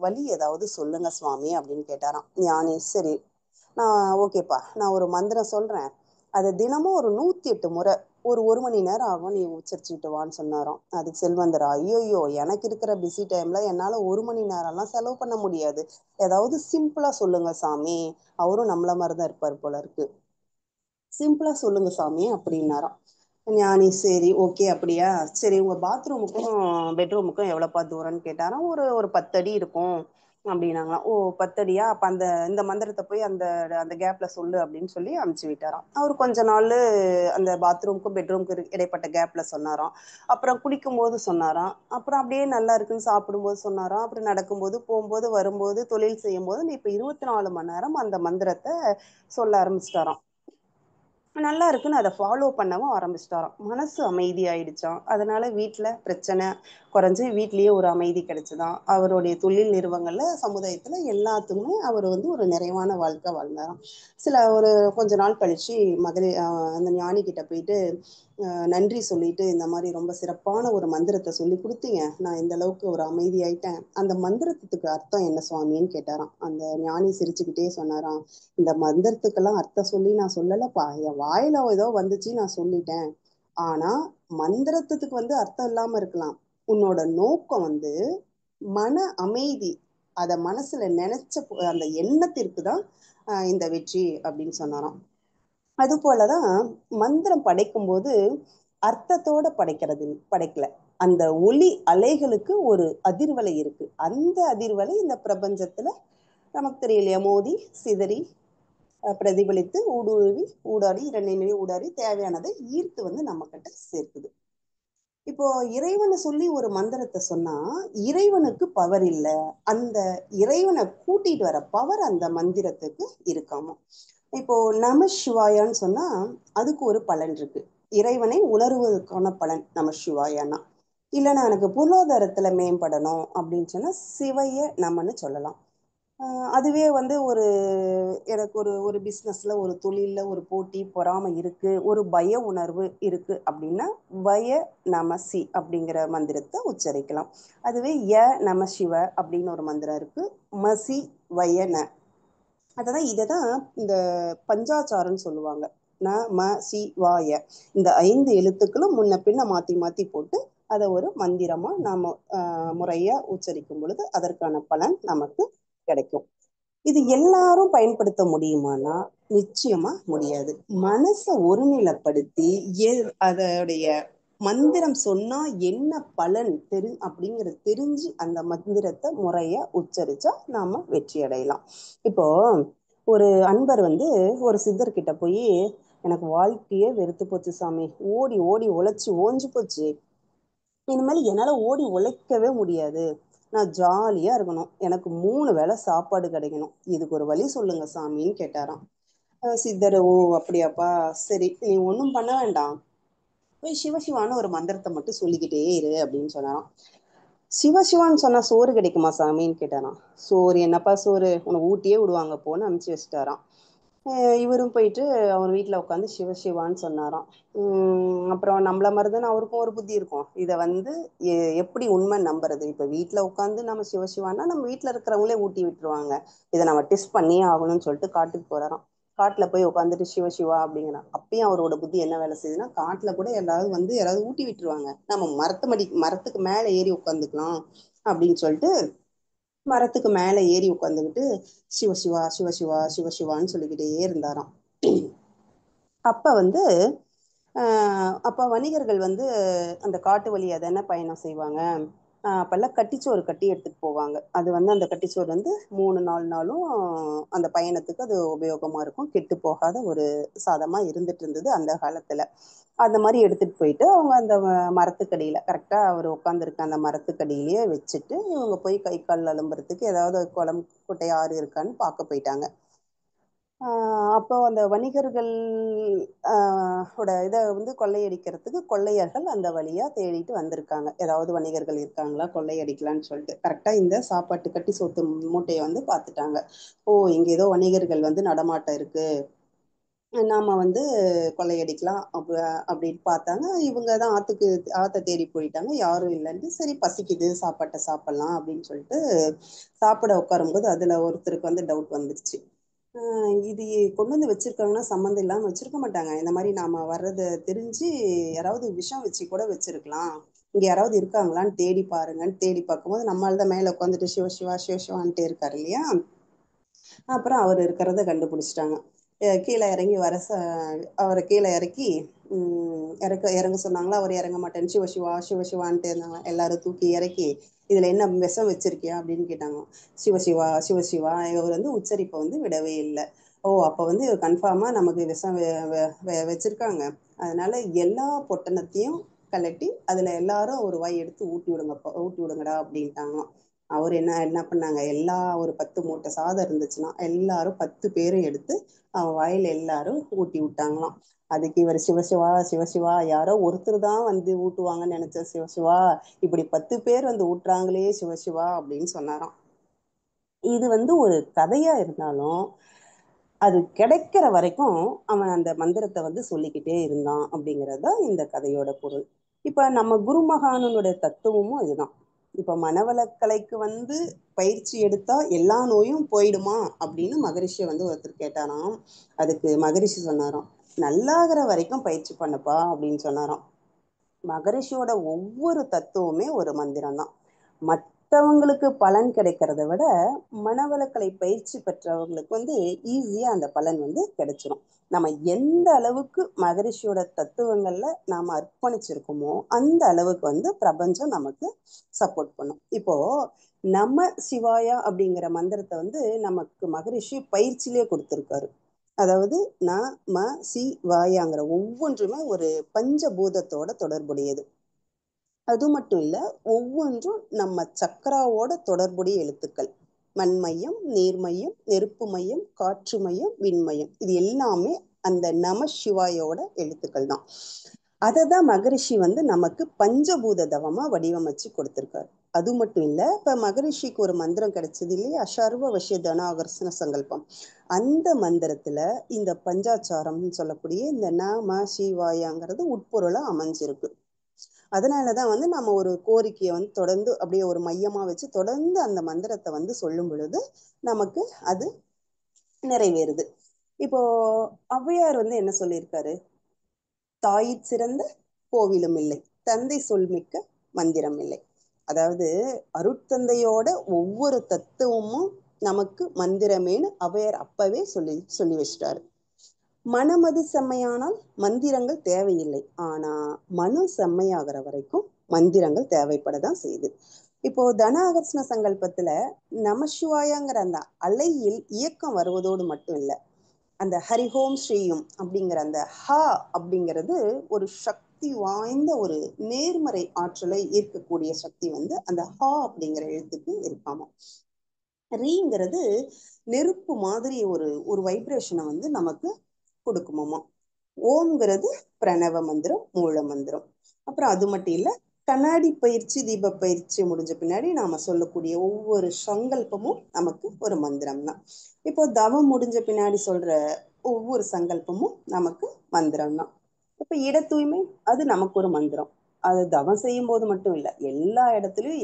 வழி ஏதாவது சொல்லுங்க சுவாமி அப்படின்னு கேட்டாராம் ஞானி. சரி, நான் ஓகேப்பா, நான் ஒரு மந்திரம் சொல்றேன், அதை தினமும் ஒரு 108 முறை ஒரு மணி நேரம் ஆகும், நீ உச்சரிச்சுட்டு வான்னு சொன்னாராம். அதுக்கு செல்வந்தரா, ஐயோயோ, எனக்கு இருக்கிற பிஸி டைம்ல என்னால 1 மணி நேரம்லாம் செலவு பண்ண முடியாது, ஏதாவது சிம்பிளா சொல்லுங்க சாமி. அவரும் நம்மள மாதிரிதான் இருப்பார் போல இருக்கு. சிம்பிளா சொல்லுங்க சாமி அப்படின்னாராம் ஞானி. சரி, ஓகே, அப்படியா, சரி, உங்க பாத்ரூமுக்கும் பெட்ரூமுக்கும் எவ்வளோப்பா தூரம்னு கேட்டாராம். ஒரு ஒரு 10 அடி இருக்கும் அப்படின்னாங்களாம். ஓ, 10 அடியா, அப்ப அந்த இந்த மந்திரத்தை போய் அந்த அந்த கேப்ல சொல்லு அப்படின்னு சொல்லி அமுச்சு விட்டாராம். அவர் கொஞ்ச நாள் அந்த பாத்ரூமுக்கும் பெட்ரூமுக்கும் இடைப்பட்ட கேப்ல சொன்னாராம். அப்புறம் குளிக்கும் போது சொன்னாராம். அப்புறம் அப்படியே நல்லா இருக்குன்னு சாப்பிடும்போது சொன்னாராம். அப்புறம் நடக்கும்போது, போகும்போது, வரும்போது, தொழில் செய்யும் போது இப்ப 24 மணி நேரம் அந்த மந்திரத்தை சொல்ல ஆரம்பிச்சிட்டாராம். நல்லா இருக்குன்னு அதை ஃபாலோ பண்ணவும் ஆரம்பிச்சிட்டாராம். மனசு அமைதியாயிடுச்சான். அதனால வீட்டுல பிரச்சனை குறைஞ்சு வீட்லயே ஒரு அமைதி கிடைச்சுதான். அவருடைய தொழில் நிறுவனங்கள்ல, சமுதாயத்துல எல்லாத்துக்குமே அவர் வந்து ஒரு நிறைவான வாழ்க்கை வாழ்ந்தாராம். ஒரு கொஞ்ச நாள் கழிச்சு அந்த ஞானி கிட்ட போயிட்டு நன்றி சொல்லிட்டு, இந்த மாதிரி ரொம்ப சிறப்பான ஒரு மந்திரத்தை சொல்லி கொடுத்தீங்க, நான் இந்த அளவுக்கு ஒரு அமைதியாயிட்டேன், அந்த மந்திரத்துக்கு அர்த்தம் என்ன சுவாமின்னு கேட்டாராம். அந்த ஞானி சிரிச்சுக்கிட்டே சொன்னாராம், இந்த மந்திரத்துக்கெல்லாம் அர்த்தம் சொல்லி நான் சொல்லலப்பா, என் வாயில ஏதோ வந்துச்சு நான் சொல்லிட்டேன். ஆனா மந்திரத்துக்கு வந்து அர்த்தம் இல்லாம இருக்கலாம், உன்னோட நோக்கம் வந்து மன அமைதி, அத மனசுல நினைச்ச அந்த எண்ணத்திற்கு தான் இந்த வெற்றி அப்படின்னு சொன்னாராம். அது போலதான் மந்திரம் படைக்கும் போது அர்த்தத்தோட படைக்கல, அந்த ஒலி அலைகளுக்கு ஒரு அதிர்வலை இருக்கு, அந்த அதிர்வலை இந்த பிரபஞ்சத்துல நமக்கு தெரியலையா மோதி சிதறி பிரதிபலித்து ஊடுருவி ஊடாடி இரண்டை ஊடாடி தேவையானதை ஈர்த்து வந்து நம்ம கிட்ட சேர்க்குது. இப்போ இறைவனை சொல்லி ஒரு மந்திரத்தை சொன்னா இறைவனுக்கு பவர் இல்ல, அந்த இறைவனை கூட்டிட்டு வர பவர் அந்த மந்திரத்துக்கு இருக்காமா. இப்போ நம சிவாயான்னு சொன்னா அதுக்கு ஒரு பலன் இருக்கு, இறைவனை உணர்வதற்கான பலன் நம சிவாயான்னா. இல்லைன்னா எனக்கு பொருளாதாரத்துல மேம்படணும் அப்படின்னு சொன்னா சிவைய நமன்னு சொல்லலாம். அதுவே வந்து எனக்கு ஒரு ஒரு பிஸ்னஸ்ல ஒரு தொழில்ல ஒரு போட்டி பொறாமை இருக்கு, ஒரு பய உணர்வு இருக்கு அப்படின்னா வய நமசி அப்படிங்கிற மந்திரத்தை உச்சரிக்கலாம். அதுவே ய நம சிவ அப்படின்னு ஒரு மந்திரம் இருக்கு, மசி வயன. இததான் இந்த பஞ்சாச்சாரம்னு சொல்லுவாங்க. ந ம சி வாய, இந்த 5 எழுத்துக்களும் முன்ன பின்ன மாத்தி மாத்தி போட்டு அதை ஒரு மந்திரமா நாம முறையா உச்சரிக்கும் பொழுது அதற்கான பலன் நமக்கு கிடைக்கும். இது எல்லாரும் பயன்படுத்த முடியுமானா நிச்சயமா முடியாது. மனசை ஒருநிலைப்படுத்தி அதோடைய மந்திரம் சொன்னா என்ன பலன் அப்படிங்கறது தெரிஞ்சு அந்த மந்திரத்தை முறைய உச்சரிச்சா நாம வெற்றி அடையலாம். இப்போ ஒரு அன்பர் வந்து ஒரு சித்தர்கிட்ட போய், எனக்கு வாழ்க்கையே வெறுத்து போச்சு சாமி, ஓடி ஓடி உழைச்சு ஓஞ்சு போச்சு, இனிமேல் என்னால ஓடி உழைக்கவே முடியாது, நான் ஜாலியா இருக்கணும், எனக்கு 3 வேளை சாப்பாடு கிடைக்கணும், இதுக்கு ஒரு வழி சொல்லுங்க சாமின்னு கேட்டாராம். சித்தர், ஓ அப்படியாப்பா, சரி, நீ ஒன்றும் பண்ண வேண்டாம், போய் சிவசிவான்னு ஒரு மந்திரத்தை மட்டும் சொல்லிக்கிட்டே இரு அப்படின்னு சொன்னாராம். சிவசிவான்னு சொன்னா சோறு கிடைக்குமா சாமின்னு கேட்டாராம். சோறு என்னப்பா சோறு, உனக்கு ஊட்டியே விடுவாங்க போன்னு அனுப்பிச்சு வச்சுட்டாராம். இவரும் போயிட்டு அவர் வீட்டில் உட்காந்து சிவசிவான்னு சொன்னாராம். அப்புறம் நம்மள மாதிரிதானே அவருக்கும் ஒரு புத்தி இருக்கும், இதை வந்து எப்படி உண்மை நம்புறது, இப்போ வீட்டில் உட்காந்து நம்ம சிவசிவான்னா நம்ம வீட்டில் இருக்கிறவங்களே ஊட்டி விட்டுருவாங்க, இதை நம்ம டெஸ்ட் பண்ணியே ஆகணும்னு சொல்லிட்டு காட்டுக்கு போறாராம். காட்டுல போய் உட்காந்துட்டு சிவசிவா அப்படிங்கிறான். அப்பயும் அவரோட புத்தி என்ன வேலை செய்யுதுன்னா, காட்டுல கூட யாராவது ஊட்டி விட்டுருவாங்க, நம்ம மரத்துக்கு மேல ஏறி உட்காந்துக்கலாம் அப்படின்னு சொல்லிட்டு மரத்துக்கு மேல ஏறி உட்காந்துக்கிட்டு சிவசிவா சிவசிவா சிவசிவான்னு சொல்லிக்கிட்டே இருந்தாராம். அப்ப வந்து அப்ப வணிகர்கள் வந்து அந்த காட்டு வழியா தானே பயணம் செய்வாங்க. அப்பெல்லாம் கட்டிச்சோறு கட்டி எடுத்துட்டு போவாங்க. அது வந்து அந்த கட்டிச்சோறு வந்து 3-4 நாளும் அந்த பயணத்துக்கு அது உபயோகமா இருக்கும், கெட்டு போகாத ஒரு சாதமா இருந்துட்டு இருந்தது அந்த காலத்துல. அந்த மாதிரி எடுத்துட்டு போயிட்டு அவங்க அந்த மரத்துக்கடியில கரெக்டா அவர் உட்காந்துருக்க அந்த மரத்துக்கடியிலேயே வச்சுட்டு இவங்க போய் கை கால் அலம்புறதுக்கு ஏதாவது குளம் குட்டை ஆறு இருக்கான்னு பார்க்க போயிட்டாங்க. அப்போ அந்த வணிகர்கள் இதை வந்து கொள்ளையடிக்கிறதுக்கு கொள்ளையர்கள் அந்த வழியா தேடிட்டு வந்திருக்காங்க. ஏதாவது வணிகர்கள் இருக்காங்களா கொள்ளையடிக்கலான்னு சொல்லிட்டு கரெக்டா இந்த சாப்பாட்டு கட்டி சொத்து மூட்டையை வந்து பார்த்துட்டாங்க. ஓ, இங்க ஏதோ வணிகர்கள் வந்து நடமாட்டம் இருக்கு, நாம வந்து கொள்ளையடிக்கலாம் அப்படின்னு பார்த்தாங்க. இவங்க தான் ஆத்தை தேடி போயிட்டாங்க, யாரும் இல்லைன்ட்டு சரி பசிக்குது சாப்பாட்டை சாப்பிடலாம் அப்படின்னு சொல்லிட்டு சாப்பிட உட்காரும்போது அதுல ஒருத்தருக்கு வந்து டவுட் வந்துருச்சு. இது கொண்டு வந்து வச்சிருக்காங்கன்னா சம்மந்தம் இல்லாம வச்சிருக்க மாட்டாங்க, இந்த மாதிரி நாம வர்றதை தெரிஞ்சு யாராவது விஷம் வச்சு கூட வச்சிருக்கலாம், இங்க யாராவது இருக்காங்களான்னு தேடி பாருங்கன்னு தேடி பார்க்கும்போது நம்மளால தான் மேல உட்காந்துட்டு சிவ சிவா சிவ சிவான்ட்டே இருக்காரு இல்லையா. அப்புறம் அவர் இருக்கிறத கண்டுபிடிச்சிட்டாங்க. கீழே இறங்கி அவரை கீழே இறக்கி இறங்க சொன்னாங்களா. அவர் இறங்க மாட்டேன்னு சிவ சிவா சிவ சிவான்ட்டு இருந்தாங்க. எல்லாரும் தூக்கி இறக்கி இதுல என்ன விஷம் வச்சிருக்கியா அப்படின்னு கேட்டாங்க. சிவசிவா சிவசிவா இவர் வந்து உச்சரிப்பை வந்து விடவே இல்லை. ஓ, அப்ப வந்து கன்ஃபார்மா நமக்கு விஷம் வச்சிருக்காங்க, அதனால எல்லா பொட்டணத்தையும் கலட்டி அதுல எல்லாரும் ஒரு வாய் எடுத்து ஊட்டி விடுங்கடா அப்படின்ட்டாங்களாம். அவர் என்ன என்ன பண்ணாங்க, ஒரு 10 மூட்டை சாதம் இருந்துச்சுன்னா எல்லாரும் 10 பேரும் எடுத்து அவன் வாயில எல்லாரும் ஊட்டி விட்டாங்களாம். அதுக்கு இவர் சிவசிவா சிவசிவா யாரோ ஒருத்தர் தான் வந்து ஊட்டுவாங்கன்னு நினைச்ச சிவசிவா, இப்படி 10 பேர் வந்து ஊட்டுறாங்களே சிவசிவா அப்படின்னு சொன்னாராம். இது வந்து ஒரு கதையா இருந்தாலும் அது கிடைக்கிற வரைக்கும் அவன் அந்த மந்திரத்தை வந்து சொல்லிக்கிட்டே இருந்தான் அப்படிங்கிறது தான் இந்த கதையோட பொருள். இப்ப நம்ம குருமகானனுடைய தத்துவமும் இதுதான். இப்ப மனவளக்கலைக்கு வந்து பயிற்சி எடுத்தா எல்லா நோயும் போயிடுமா அப்படின்னு மகரிஷியை வந்து ஒருத்தர் கேட்டாராம். அதுக்கு மகரிஷி சொன்னாராம், நல்லாகிற வரைக்கும் பயிற்சி பண்ணப்பா அப்படின்னு சொன்னாராம். மகரிஷியோட ஒவ்வொரு தத்துவமே ஒரு மந்திரம் தான். மற்றவங்களுக்கு பலன் கிடைக்கிறத விட மனவளக்கலை பயிற்சி பெற்றவங்களுக்கு வந்து ஈஸியா அந்த பலன் வந்து கிடைச்சிரும். நம்ம எந்த அளவுக்கு மகரிஷியோட தத்துவங்கள்ல நாம அர்ப்பணிச்சிருக்கோமோ அந்த அளவுக்கு வந்து பிரபஞ்சம் நமக்கு சப்போர்ட் பண்ணும். இப்போ நம்ம சிவாயா அப்படிங்கிற மந்திரத்தை வந்து நமக்கு மகரிஷி பயிற்சியிலே கொடுத்துருக்காரு. அதாவது ந ம சி வாயாங்கிற ஒவ்வொன்றுமே ஒரு பஞ்சபூதத்தோட தொடர்புடையது. அது மட்டும் இல்ல, ஒவ்வொன்றும் நம்ம சக்கராவோட தொடர்புடைய எழுத்துக்கள். மண்மையம், நீர்மையம், நெருப்பு மையம், காற்று மையம், விண்மையம், இது எல்லாமே அந்த நம சிவாயோட எழுத்துக்கள் தான். அதை தான் மகரிஷி வந்து நமக்கு பஞ்சபூத தவமா வடிவமைச்சு கொடுத்திருக்காரு. அது மட்டும் இல்ல, இப்ப மகரிஷிக்கு ஒரு மந்திரம் கிடைச்சது இல்லையா, சர்வ வசிய தனாகர்ஷண சங்கல்பம். அந்த மந்திரத்துல இந்த பஞ்சாச்சாரம்னு சொல்லக்கூடிய இந்த நம சிவாயாங்கிறது உட்பொருளா அமைஞ்சிருக்கு. அதனாலதான் வந்து நம்ம ஒரு கோரிக்கையை வந்து தொடர்ந்து அப்படியே ஒரு மையமா வச்சு தொடர்ந்து அந்த மந்திரத்தை வந்து சொல்லும் பொழுது நமக்கு அது நிறைவேறுது. இப்போ ஔவையார் வந்து என்ன சொல்லியிருக்காரு, தாயிற் சிறந்த கோவிலும் இல்லை, தந்தை சொல்மிக்க மந்திரம் இல்லை. அதாவது அருட்தந்தையோட ஒவ்வொரு தத்துவமும் நமக்கு மந்திரமேனு ஔவையார் அப்பவே சொல்லி சொல்லி வச்சிட்டாரு. மனமது செம்மையானால் மந்திரங்கள் தேவையில்லை, ஆனா மனம் செம்மையாகிற வரைக்கும் மந்திரங்கள் தேவைப்படதான் செய்யுது. இப்போ தன ஆகர்ஷண சங்கல்பத்துல நமசிவாயங்கிற அந்த அலையில் இயக்கம் வருவதோடு மட்டும் இல்லை, அந்த ஹரிஹோம் ஸ்ரீயும் அப்படிங்கிற அந்த ஹா அப்படிங்கிறது ஒரு சக்தி வாய்ந்த ஒரு நேர்மறை ஆற்றலை ஈர்க்கக்கூடிய சக்தி வந்து அந்த ஹா அப்படிங்கிற எழுத்துக்கு இருக்காமா. ரீங்கிறது நெருப்பு மாதிரி ஒரு ஒரு வைப்ரேஷனை வந்து நமக்கு கொடுக்குமாமா. ஓம்ங்கிறது பிரணவ மந்திரம், மூல மந்திரம். அப்புறம் அது மட்டும் இல்ல, கண்ணாடி பயிற்சி தீப பயிற்சி முடிஞ்ச பின்னாடி நாம சொல்லக்கூடிய ஒவ்வொரு சங்கல்பமும் நமக்கு ஒரு மந்திரம் தான். இப்போ தவம் முடிஞ்ச பின்னாடி சொல்ற ஒவ்வொரு சங்கல்பமும் நமக்கு மந்திரம் தான். இப்ப இட தூய்மை அது நமக்கு ஒரு மந்திரம். அது தவம் செய்யும் போது மட்டும் இல்ல, எல்லா இடத்துலயும்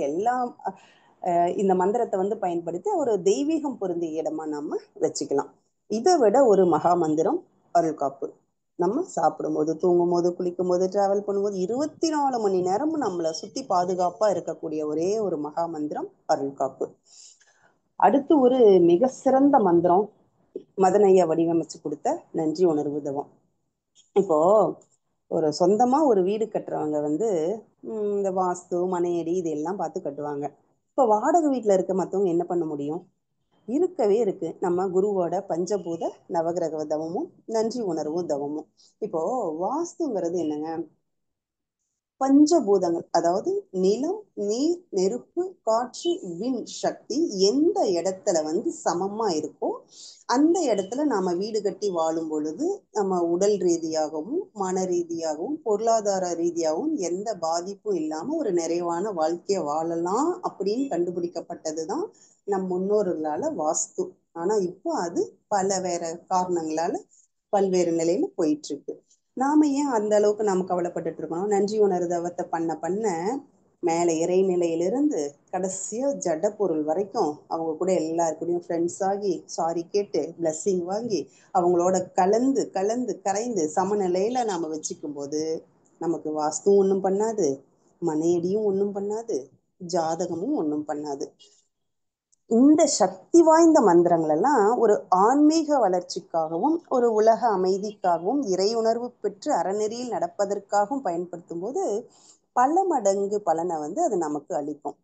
இந்த மந்திரத்தை வந்து பயன்படுத்தி ஒரு தெய்வீகம் பொருந்திய இடமா நாம வச்சுக்கலாம். இதை விட ஒரு மகா மந்திரம் அருள் காப்பு. நம்ம சாப்பிடும்போது, தூங்கும் போது, குளிக்கும் போது, டிராவல் பண்ணும்போது 24 மணி நேரமும் நம்மளை சுத்தி பாதுகாப்பா இருக்கக்கூடிய ஒரே ஒரு மகா மந்திரம் அருள் காப்பு. அடுத்து ஒரு மிக சிறந்த மந்திரம் மதனையா வடிவமைச்சு கொடுத்த நன்றி உணர்வு தவம். இப்போ ஒரு சொந்தமா ஒரு வீடு கட்டுறவங்க வந்து இந்த வாஸ்து மனையடி இதெல்லாம் பார்த்து கட்டுவாங்க. இப்போ வாடகை வீட்டுல இருக்க மற்றவங்க என்ன பண்ண முடியும்? இருக்கவே இருக்கு நம்ம குருவோட பஞ்சபூத நவகிரக தவமும் நன்றி உணர்வும் தவமும். இப்போ வாஸ்துங்கிறது என்னங்க, பஞ்சபூதங்கள், அதாவது நிலம், நீர், நெருப்பு, காற்று, விண் சக்தி எந்த இடத்துல வந்து சமமா இருக்கோ அந்த இடத்துல நாம வீடு கட்டி வாழும் பொழுது நம்ம உடல் ரீதியாகவும் மன ரீதியாகவும் பொருளாதார ரீதியாகவும் எந்த பாதிப்பும் இல்லாம ஒரு நிறைவான வாழ்க்கைய வாழலாம் அப்படின்னு கண்டுபிடிக்கப்பட்டதுதான் நம் முன்னோர்களால வாஸ்து. ஆனா இப்போ அது பல வேற காரணங்களால பல்வேறு நிலையில போயிட்டு இருக்கு. நாம ஏன் அந்த அளவுக்கு நாம கவலைப்பட்டுட்டு இருக்கோம்? நன்றி உணர்தவத்தை பண்ண பண்ண மேல இறைநிலையிலிருந்து கடைசியா ஜட பொருள் வரைக்கும் அவங்க கூட எல்லாருக்கூடயும் ஃப்ரெண்ட்ஸ் ஆகி சாரி கேட்டு பிளஸ்ஸிங் வாங்கி அவங்களோட கலந்து கலந்து கரைந்து சமநிலையில நாம வச்சுக்கும் போது நமக்கு வாஸ்துவும் ஒன்றும் பண்ணாது, மனையடியும் ஒன்றும் பண்ணாது, ஜாதகமும் ஒன்றும் பண்ணாது. இந்த சக்தி வாய்ந்த மந்திரங்கள் எல்லாம் ஒரு ஆன்மீக வளர்ச்சிக்காகவும் ஒரு உலக அமைதிக்காகவும் இறை உணர்வு பெற்று அறநெறியில் நடப்பதற்காகவும் பயன்படுத்தும் போது பல மடங்கு பலனை வந்து அது நமக்கு அளிக்கும்.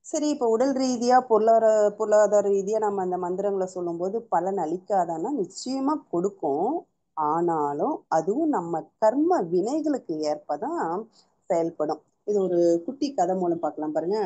சரி, இப்போ உடல் ரீதியா பொருளாதார ரீதியா நம்ம அந்த மந்திரங்களை சொல்லும் போது பலன் அளிக்காதான்னா நிச்சயமா கொடுக்கும். ஆனாலும் அதுவும் நம்ம கர்ம வினைகளுக்கு ஏற்பதான் செயல்படும். இது ஒரு குட்டி கதை மூலம் பார்க்கலாம் பாருங்க.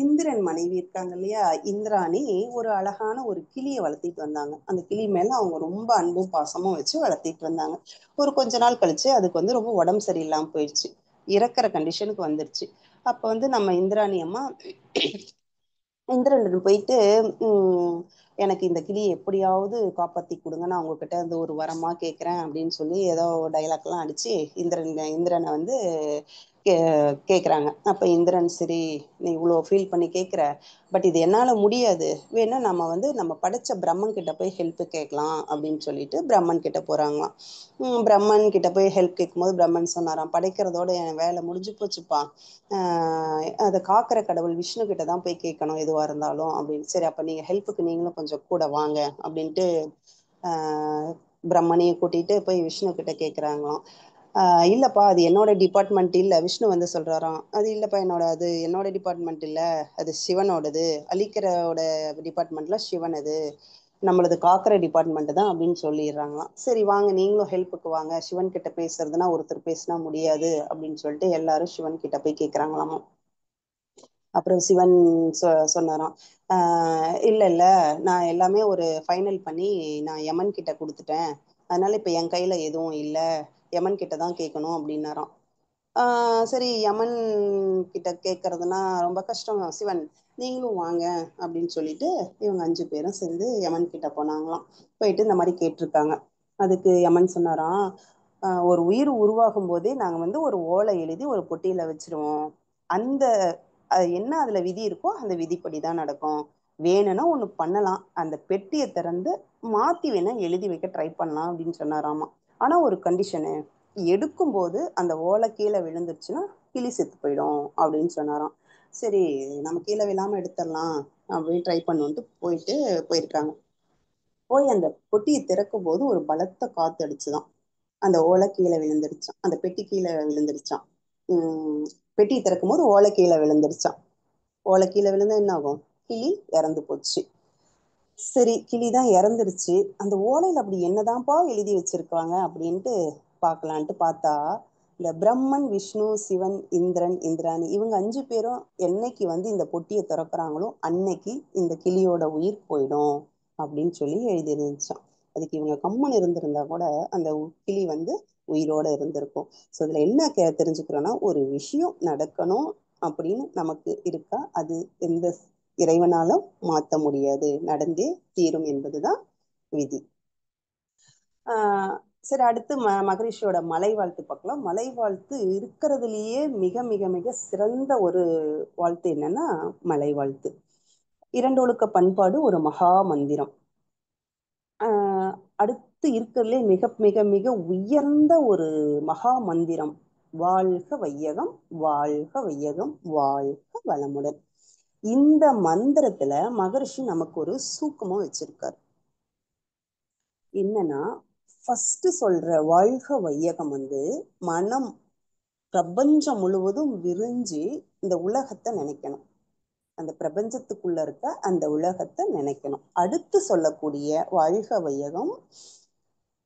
இந்திரன் மனைவி இருக்காங்க இல்லையா, இந்திராணி ஒரு அழகான ஒரு கிளியை வளர்த்திட்டு வந்தாங்க. அந்த கிளி மேல அவங்க ரொம்ப அன்பும் பாசமும் வச்சு வளர்த்திட்டு வந்தாங்க. ஒரு கொஞ்ச நாள் கழிச்சு அதுக்கு வந்து ரொம்ப உடம்பு சரியில்லாம போயிடுச்சு, இறக்குற கண்டிஷனுக்கு வந்துருச்சு. அப்ப வந்து நம்ம இந்திராணி அம்மா இந்திரன் போயிட்டு எனக்கு இந்த கிளியை எப்படியாவது காப்பாத்தி கொடுங்க, நான் உங்ககிட்ட வந்து ஒரு வரமா கேட்கிறேன் அப்படின்னு சொல்லி ஏதோ டைலாக்லாம் அடிச்சு இந்திரனை வந்து கேட்குறாங்க. அப்போ இந்திரன், சரி நீ இவ்வளோ ஃபீல் பண்ணி கேட்குற, பட் இது என்னால் முடியாது, வேணா நம்ம வந்து நம்ம படைச்ச பிரம்மன் கிட்ட போய் ஹெல்ப் கேட்கலாம் அப்படின்னு சொல்லிட்டு பிரம்மன் கிட்ட போகிறாங்களாம். பிரம்மன் கிட்ட போய் ஹெல்ப் கேட்கும்போது பிரம்மன் சொன்னாராம், படைக்கிறதோட என் வேலை முடிஞ்சு போச்சுப்பா, அதை காக்கிற கடவுள் விஷ்ணு கிட்ட தான் போய் கேட்கணும் எதுவாக இருந்தாலும் அப்படின்னு. சரி, அப்போ நீங்கள் ஹெல்ப்புக்கு நீங்களும் கொஞ்சம் கூட வாங்க அப்படின்ட்டு பிரம்மனையும் கூட்டிகிட்டு போய் விஷ்ணு கிட்ட கேட்குறாங்களாம். இல்லைப்பா அது என்னோட டிபார்ட்மெண்ட் இல்லை. விஷ்ணு வந்து சொல்கிறாராம், அது இல்லைப்பா என்னோட டிபார்ட்மெண்ட் இல்லை, அது சிவனோடது, அழிக்கிறோட டிபார்ட்மெண்ட்டில் சிவன், அது நம்மளது காக்கிற டிபார்ட்மெண்ட் தான் அப்படின்னு சொல்லிடுறாங்களாம். சரி வாங்க நீங்களும் ஹெல்ப்புக்கு வாங்க, சிவன் கிட்ட பேசுறதுனா ஒருத்தர் பேசினா முடியாது அப்படின்னு சொல்லிட்டு எல்லாரும் சிவன் கிட்ட போய் கேட்குறாங்களாமா. அப்புறம் சிவன் சொன்னாராம், இல்லை இல்லை, நான் எல்லாமே ஒரு ஃபைனல் பண்ணி நான் யமன் கிட்ட கொடுத்துட்டேன், அதனால இப்போ என் கையில் எதுவும் இல்லை, யமன் கிட்ட தான் கேட்கணும் அப்படின்னாராம். சரி, யமன் கிட்ட கேட்கறதுனா ரொம்ப கஷ்டம் சிவன், நீங்களும் வாங்க அப்படின்னு சொல்லிட்டு இவங்க 5 பேரும் சேர்ந்து யமன் கிட்ட போனாங்களாம். போயிட்டு இந்த மாதிரி கேட்டிருக்காங்க. அதுக்கு யமன் சொன்னாராம், ஒரு உயிர் உருவாகும் போதே நாங்கள் வந்து ஒரு ஓலை எழுதி ஒரு பொட்டியில வச்சிருவோம், அந்த என்ன அதுல விதி இருக்கோ அந்த விதிப்படி தான் நடக்கும், வேணும்னா ஒன்று பண்ணலாம், அந்த பெட்டியை திறந்து மாத்தி வேணா எழுதி வைக்க ட்ரை பண்ணலாம் அப்படின்னு சொன்னாராமா. ஆனா ஒரு கண்டிஷனு, எடுக்கும்போது அந்த ஓலை கீழே விழுந்துருச்சுன்னா கிளி செத்து போயிடும் அப்படின்னு சொன்னாராம். சரி நம்ம கீழே விழாம எடுத்துடலாம் அப்படின்னு ட்ரை பண்ணுன்ட்டு போயிருக்காங்க. போய் அந்த பொட்டியை திறக்கும் போது ஒரு பலத்த காத்து அடிச்சுதான் அந்த ஓலை கீழே விழுந்துருச்சான், அந்த பெட்டி கீழே விழுந்துருச்சான். பெட்டியை திறக்கும் போது ஓலை கீழே விழுந்துருச்சான். ஓலை கீழே விழுந்தா என்ன ஆகும்? கிளி இறந்து போச்சு. சரி, கிளிதான் இறந்துருச்சு, அந்த ஓலையில அப்படி என்னதான்ப்பா எழுதி வச்சிருக்காங்க அப்படின்ட்டு பார்க்கலான்ட்டு பார்த்தா, இந்த பிரம்மன், விஷ்ணு, சிவன், இந்திரன், இந்திராணி இவங்க 5 பேரும் என்னைக்கு வந்து இந்த பொட்டியை திறக்கிறாங்களோ அன்னைக்கு இந்த கிளியோட உயிர் போயிடும் அப்படின்னு சொல்லி எழுதி இருந்துச்சான். அதுக்கு இவங்க கம்மன் இருந்திருந்தா கூட அந்த கிளி வந்து உயிரோட இருந்திருக்கும். ஸோ இதுல என்ன தெரிஞ்சுக்கிறோன்னா, ஒரு விஷயம் நடக்கணும் அப்படின்னு நமக்கு இருக்கா, அது எந்த இறைவனாலும் மாற்ற முடியாது, நடந்தே தீரும் என்பதுதான் விதி. சரி, அடுத்து மகரிஷியோட மலை வாழ்த்து பார்க்கலாம். மலை வாழ்த்து இருக்கிறதுலயே மிக மிக மிக சிறந்த ஒரு வாழ்த்து என்னன்னா மலை வாழ்த்து. 2 ஒழுக்க பண்பாடு ஒரு மகா மந்திரம். அடுத்து இருக்கிறதுலே மிக மிக மிக உயர்ந்த ஒரு மகா மந்திரம், வாழ்க வையகம், வாழ்க வையகம், வாழ்க வளமுடன். இந்த மந்திரத்துல மகரிஷி நமக்கு ஒரு சூக்கமும் வச்சிருக்காரு. என்னன்னா, ஃபர்ஸ்ட் சொல்ற வாழ்க வையகம் வந்து மனம் பிரபஞ்சம் முழுவதும் விரிஞ்சு இந்த உலகத்தை நினைக்கணும், அந்த பிரபஞ்சத்துக்குள்ள இருக்க அந்த உலகத்தை நினைக்கணும். அடுத்து சொல்லக்கூடிய வாழ்க வையகம்,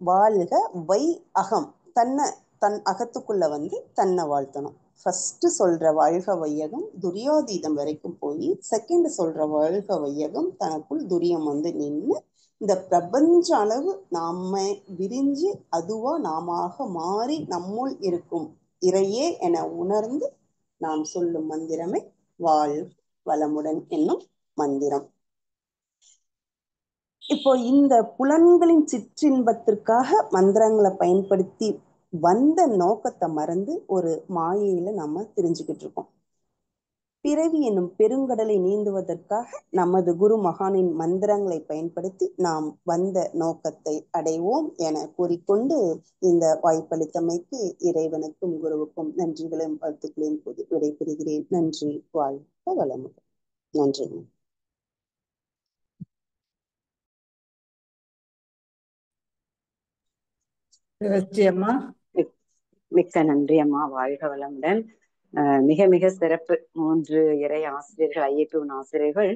வாழ்க வை அகம், தன்னை தன் அகத்துக்குள்ள வந்து தன்னை வாழ்த்தணும். ஃபர்ஸ்ட் சொல்ற வாழ்க வையகம் துரியோதீதம் வரைக்கும் போய் செகண்ட் சொல்ற வாழ்க வையகம் தனக்குள் துரியம் வந்து நின்று இந்த பிரபஞ்ச அளவு நாம விரிஞ்சு அதுவா நாம மாறி நம்முள் இருக்கும் இறையே என உணர்ந்து நாம் சொல்லும் மந்திரமே வாழ் வளமுடன் என்னும் மந்திரம். இப்போ இந்த புலன்களின் சிற்றின்பத்திற்காக மந்திரங்களை பயன்படுத்தி வந்த நோக்கத்தை மறந்து ஒரு மாயையில நம்ம தெரிஞ்சுக்கிட்டு இருக்கோம். பிறவி என்னும் பெருங்கடலை நீந்துவதற்காக நமது குரு மகானின் மந்திரங்களை பயன்படுத்தி நாம் வந்த நோக்கத்தை அடைவோம் என கூறிக்கொண்டு இந்த வாய்ப்பளித்தமைக்கு இறைவனுக்கும் குருவுக்கும் நன்றிகளையும் வாழ்த்துக்களையும் விடைபெறுகிறேன். நன்றி. வாழ்க வளமுடன். நன்றி. அம்மா, மிக்க நன்றி அம்மா. வாழ்க வளமுடன். மிக மிக சிறப்பு. 3 இறை ஆசிரியர்கள், IAP1 ஆசிரியர்கள்